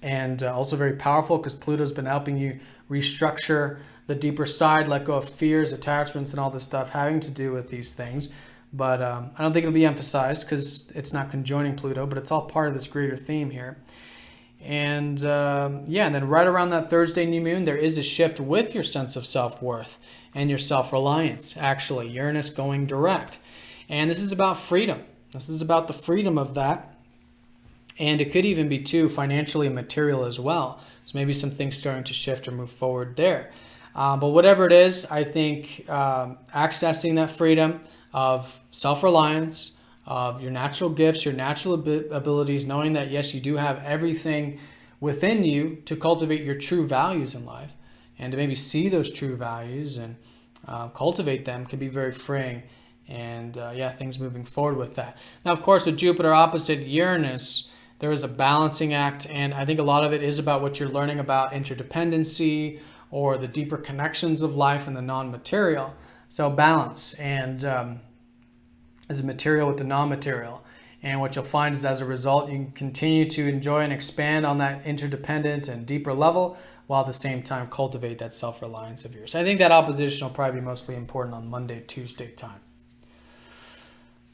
and also very powerful because Pluto's been helping you restructure the deeper side, let go of fears, attachments, and all this stuff having to do with these things. But I don't think it'll be emphasized because it's not conjoining Pluto, but it's all part of this greater theme here. And and then right around that Thursday new moon, there is a shift with your sense of self-worth and your self-reliance. Actually, Uranus going direct. And this is about freedom. This is about the freedom of that. And it could even be too financially and material as well. So maybe some things starting to shift or move forward there. But whatever it is, I think accessing that freedom of self-reliance, of your natural gifts, your natural abilities, knowing that, yes, you do have everything within you to cultivate your true values in life and to maybe see those true values and cultivate them can be very freeing. And things moving forward with that. Now, of course, with Jupiter opposite Uranus, there is a balancing act. And I think a lot of it is about what you're learning about interdependency or the deeper connections of life and the non-material. So balance and is a material with the non-material. And what you'll find is as a result, you can continue to enjoy and expand on that interdependent and deeper level while at the same time cultivate that self-reliance of yours. I think that opposition will probably be mostly important on Monday, Tuesday time.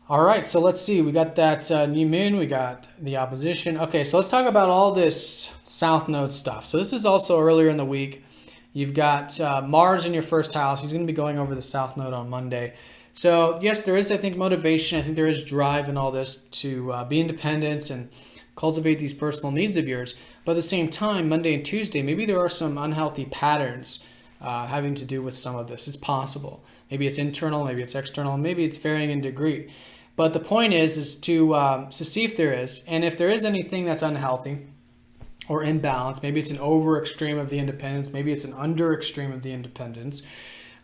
All right, so let's see. We got that new moon. We got the opposition. Okay, so let's talk about all this South Node stuff. So this is also earlier in the week. You've got Mars in your first house. He's going to be going over the South Node on Monday. So yes, there is, I think, motivation. I think there is drive in all this to be independent and cultivate these personal needs of yours. But at the same time, Monday and Tuesday, maybe there are some unhealthy patterns having to do with some of this. It's possible. Maybe it's internal, maybe it's external, maybe it's varying in degree. But the point is to see if there is. And if there is anything that's unhealthy or imbalance, maybe it's an over extreme of the independence, maybe it's an under extreme of the independence,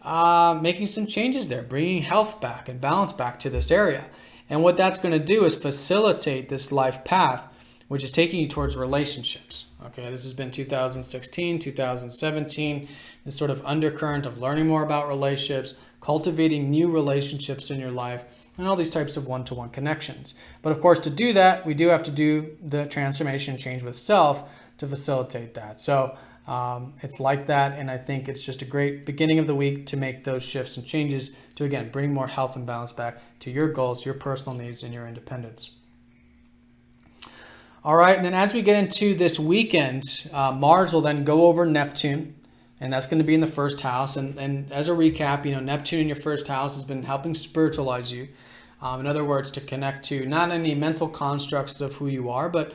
making some changes there, bringing health back and balance back to this area. And what that's going to do is facilitate this life path, which is taking you towards relationships. Okay, this has been 2016, 2017, this sort of undercurrent of learning more about relationships, cultivating new relationships in your life, and all these types of one-to-one connections. But of course, to do that, we do have to do the transformation change with self to facilitate that. So it's like that, and I think it's just a great beginning of the week to make those shifts and changes to, again, bring more health and balance back to your goals, your personal needs, and your independence. All right, and then as we get into this weekend, Mars will then go over Neptune, and that's going to be in the first house. And as a recap, Neptune in your first house has been helping spiritualize you. In other words, to connect to not any mental constructs of who you are, but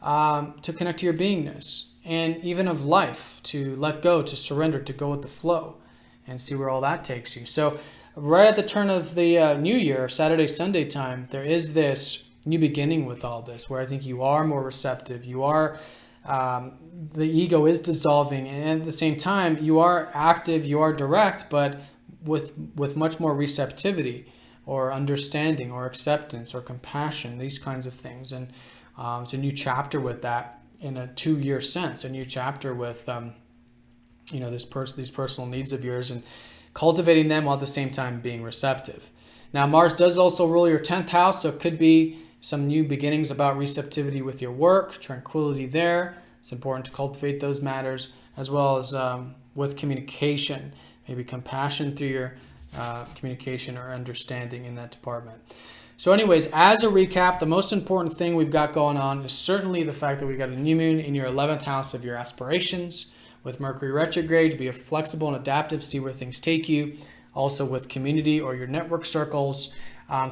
to connect to your beingness and even of life, to let go, to surrender, to go with the flow and see where all that takes you. So right at the turn of the new year, Saturday, Sunday time, there is this new beginning with all this where I think you are more receptive. You are the ego is dissolving, and at the same time you are active, you are direct, but with much more receptivity or understanding or acceptance or compassion, these kinds of things. And it's a new chapter with that in a 2-year sense, a new chapter with these personal needs of yours and cultivating them while at the same time being receptive. Now, Mars does also rule your 10th house, so it could be some new beginnings about receptivity with your work, tranquility there. It's important to cultivate those matters, as well as with communication, maybe compassion through your communication or understanding in that department. So anyways, as a recap, the most important thing we've got going on is certainly the fact that we've got a new moon in your 11th house of your aspirations, with Mercury retrograde, to be flexible and adaptive, see where things take you. Also with community or your network circles,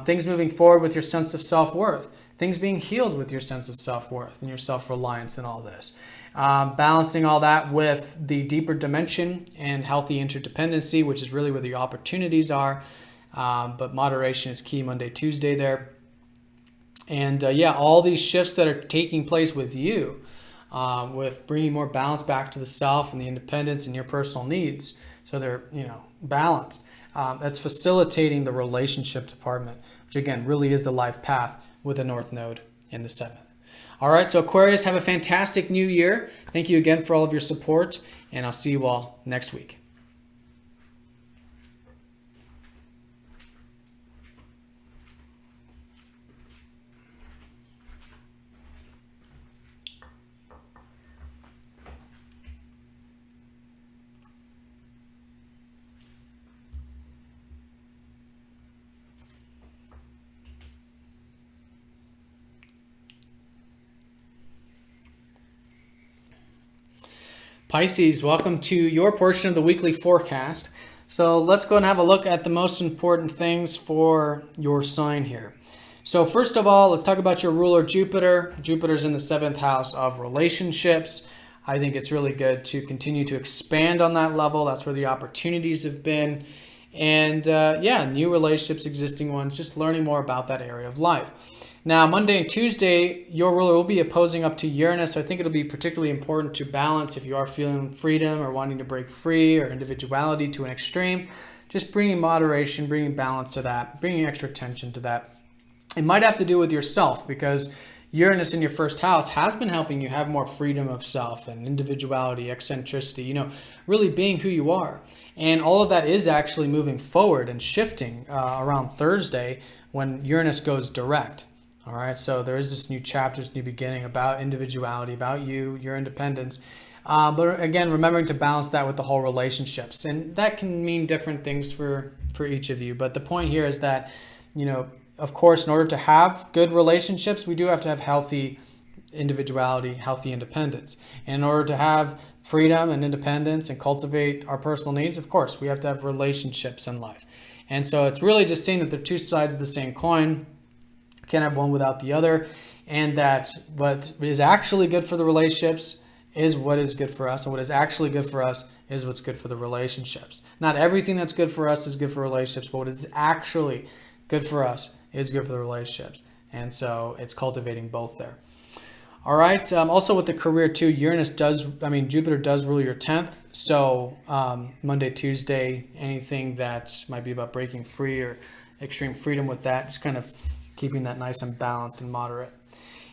things moving forward with your sense of self-worth, things being healed with your sense of self-worth and your self-reliance and all this. Balancing all that with the deeper dimension and healthy interdependency, which is really where the opportunities are. But moderation is key Monday, Tuesday there. And yeah, all these shifts that are taking place with you, with bringing more balance back to the self and the independence and your personal needs, so they're balanced. That's facilitating the relationship department, which again really is the life path with a North Node in the 7th. All right, so Aquarius, have a fantastic new year. Thank you again for all of your support, and I'll see you all next week. Pisces, welcome to your portion of the weekly forecast. So let's go and have a look at the most important things for your sign here. So first of all, let's talk about your ruler Jupiter. Jupiter's in the 7th house of relationships. I think it's really good to continue to expand on that level. That's where the opportunities have been. And yeah, new relationships, existing ones, just learning more about that area of life. Now, Monday and Tuesday, your ruler will be opposing up to Uranus, so I think it'll be particularly important to balance if you are feeling freedom or wanting to break free or individuality to an extreme. Just bringing moderation, bringing balance to that, bringing extra attention to that. It might have to do with yourself, because Uranus in your 1st house has been helping you have more freedom of self and individuality, eccentricity, really being who you are. And all of that is actually moving forward and shifting around Thursday when Uranus goes direct. All right, so there is this new chapter, this new beginning about individuality, about you, your independence. But again, remembering to balance that with the whole relationships. And that can mean different things for each of you. But the point here is that, of course, in order to have good relationships, we do have to have healthy individuality, healthy independence. And in order to have freedom and independence and cultivate our personal needs, of course, we have to have relationships in life. And so it's really just seeing that they're two sides of the same coin. Can't have one without the other, and that what is actually good for the relationships is what is good for us, and what is actually good for us is what's good for the relationships. Not everything that's good for us is good for relationships, but what is actually good for us is good for the relationships. And so it's cultivating both there. All right. Also with the career too, Jupiter does rule your 10th. So Monday, Tuesday, anything that might be about breaking free or extreme freedom with that, just kind of keeping that nice and balanced and moderate.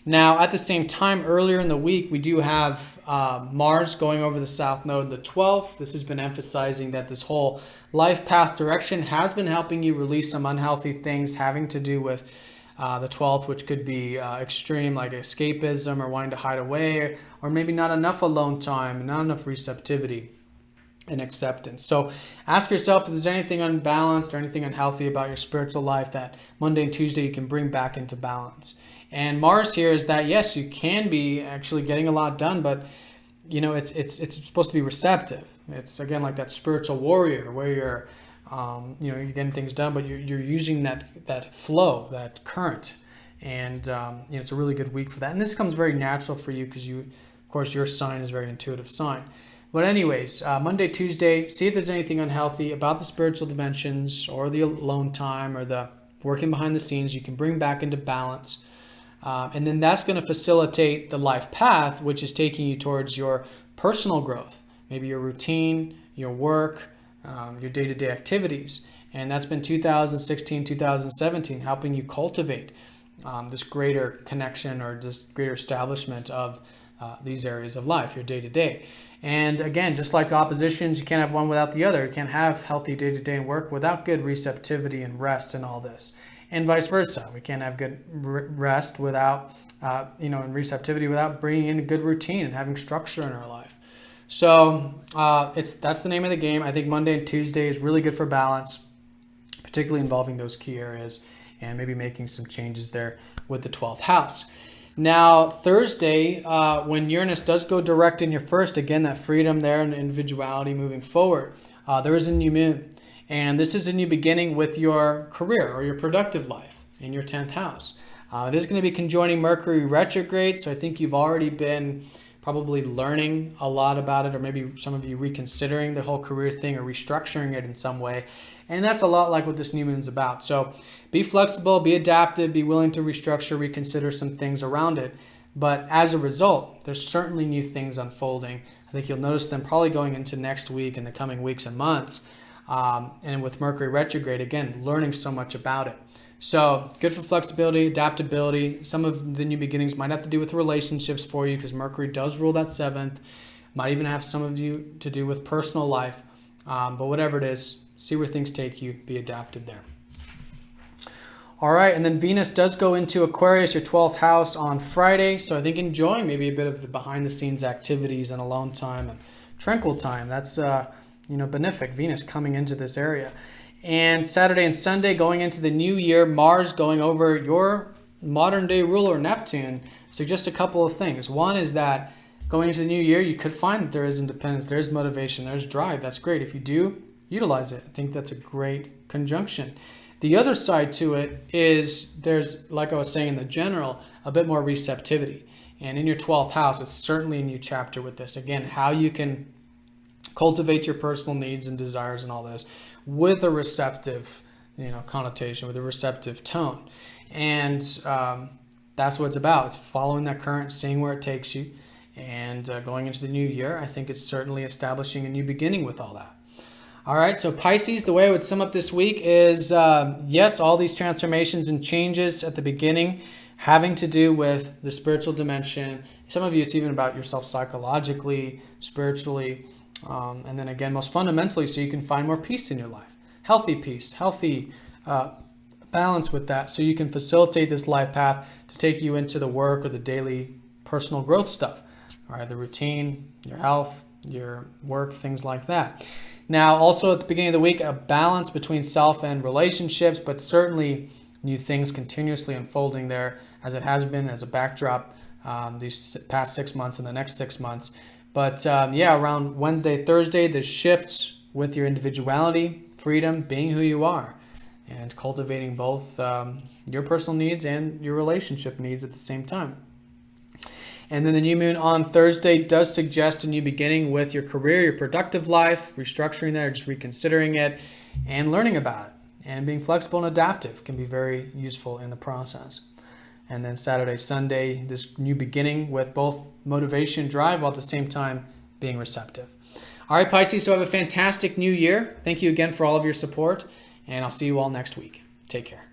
Now, at the same time, earlier in the week, we do have Mars going over the South Node, the 12th. This has been emphasizing that this whole life path direction has been helping you release some unhealthy things having to do with the 12th, which could be extreme, like escapism or wanting to hide away, or maybe not enough alone time, not enough receptivity and acceptance. So ask yourself if there's anything unbalanced or anything unhealthy about your spiritual life that Monday and Tuesday you can bring back into balance. And Mars here is that, yes, you can be actually getting a lot done, but it's supposed to be receptive. It's again like that spiritual warrior where you're you're getting things done, but you're using that flow, that current, and it's a really good week for that. And this comes very natural for you because of course your sign is a very intuitive sign. But anyways, Monday, Tuesday, see if there's anything unhealthy about the spiritual dimensions or the alone time or the working behind the scenes you can bring back into balance. And then that's going to facilitate the life path, which is taking you towards your personal growth, maybe your routine, your work, your day-to-day activities. And that's been 2016, 2017, helping you cultivate this greater connection or this greater establishment of these areas of life, your day-to-day. And again, just like oppositions, you can't have one without the other. You can't have healthy day-to-day and work without good receptivity and rest and all this. And vice versa. We can't have good rest without, and receptivity without bringing in a good routine and having structure in our life. So that's the name of the game. I think Monday and Tuesday is really good for balance, particularly involving those key areas and maybe making some changes there with the 12th house. Now, Thursday, when Uranus does go direct in your first, again, that freedom there and individuality moving forward, there is a new moon. And this is a new beginning with your career or your productive life in your 10th house. It is going to be conjoining Mercury retrograde, so I think you've already been probably learning a lot about it, or maybe some of you reconsidering the whole career thing or restructuring it in some way. And that's a lot like what this new moon's about. So be flexible, be adaptive, be willing to restructure, reconsider some things around it. But as a result, there's certainly new things unfolding. I think you'll notice them probably going into next week and the coming weeks and months. And with Mercury retrograde, again, learning so much about it. So good for flexibility, adaptability. Some of the new beginnings might have to do with relationships for you because Mercury does rule that 7th. Might even have some of you to do with personal life. But whatever it is, see where things take you. Be adapted there. All right, and then Venus does go into Aquarius, your 12th house, on Friday. So I think enjoying maybe a bit of the behind-the-scenes activities and alone time and tranquil time. That's benefic. Venus coming into this area. And Saturday and Sunday going into the new year, Mars going over your modern-day ruler, Neptune. So just a couple of things. One is that going into the new year, you could find that there is independence, there is motivation, there's drive. That's great. If you do, utilize it. I think that's a great conjunction. The other side to it is there's, like I was saying in the general, a bit more receptivity. And in your 12th house, it's certainly a new chapter with this. Again, how you can cultivate your personal needs and desires and all this with a receptive, connotation, with a receptive tone. And that's what it's about. It's following that current, seeing where it takes you. And going into the new year, I think it's certainly establishing a new beginning with all that. All right, so Pisces, the way I would sum up this week is, yes, all these transformations and changes at the beginning having to do with the spiritual dimension. Some of you, it's even about yourself psychologically, spiritually, and then again, most fundamentally, so you can find more peace in your life. Healthy peace, healthy balance with that, so you can facilitate this life path to take you into the work or the daily personal growth stuff. All right, the routine, your health, your work, things like that. Now, also at the beginning of the week, a balance between self and relationships, but certainly new things continuously unfolding there as it has been as a backdrop these past 6 months and the next 6 months. But around Wednesday, Thursday, the shifts with your individuality, freedom, being who you are, and cultivating both your personal needs and your relationship needs at the same time. And then the new moon on Thursday does suggest a new beginning with your career, your productive life, restructuring that or just reconsidering it and learning about it. And being flexible and adaptive can be very useful in the process. And then Saturday, Sunday, this new beginning with both motivation and drive while at the same time being receptive. All right, Pisces, so have a fantastic new year. Thank you again for all of your support, and I'll see you all next week. Take care.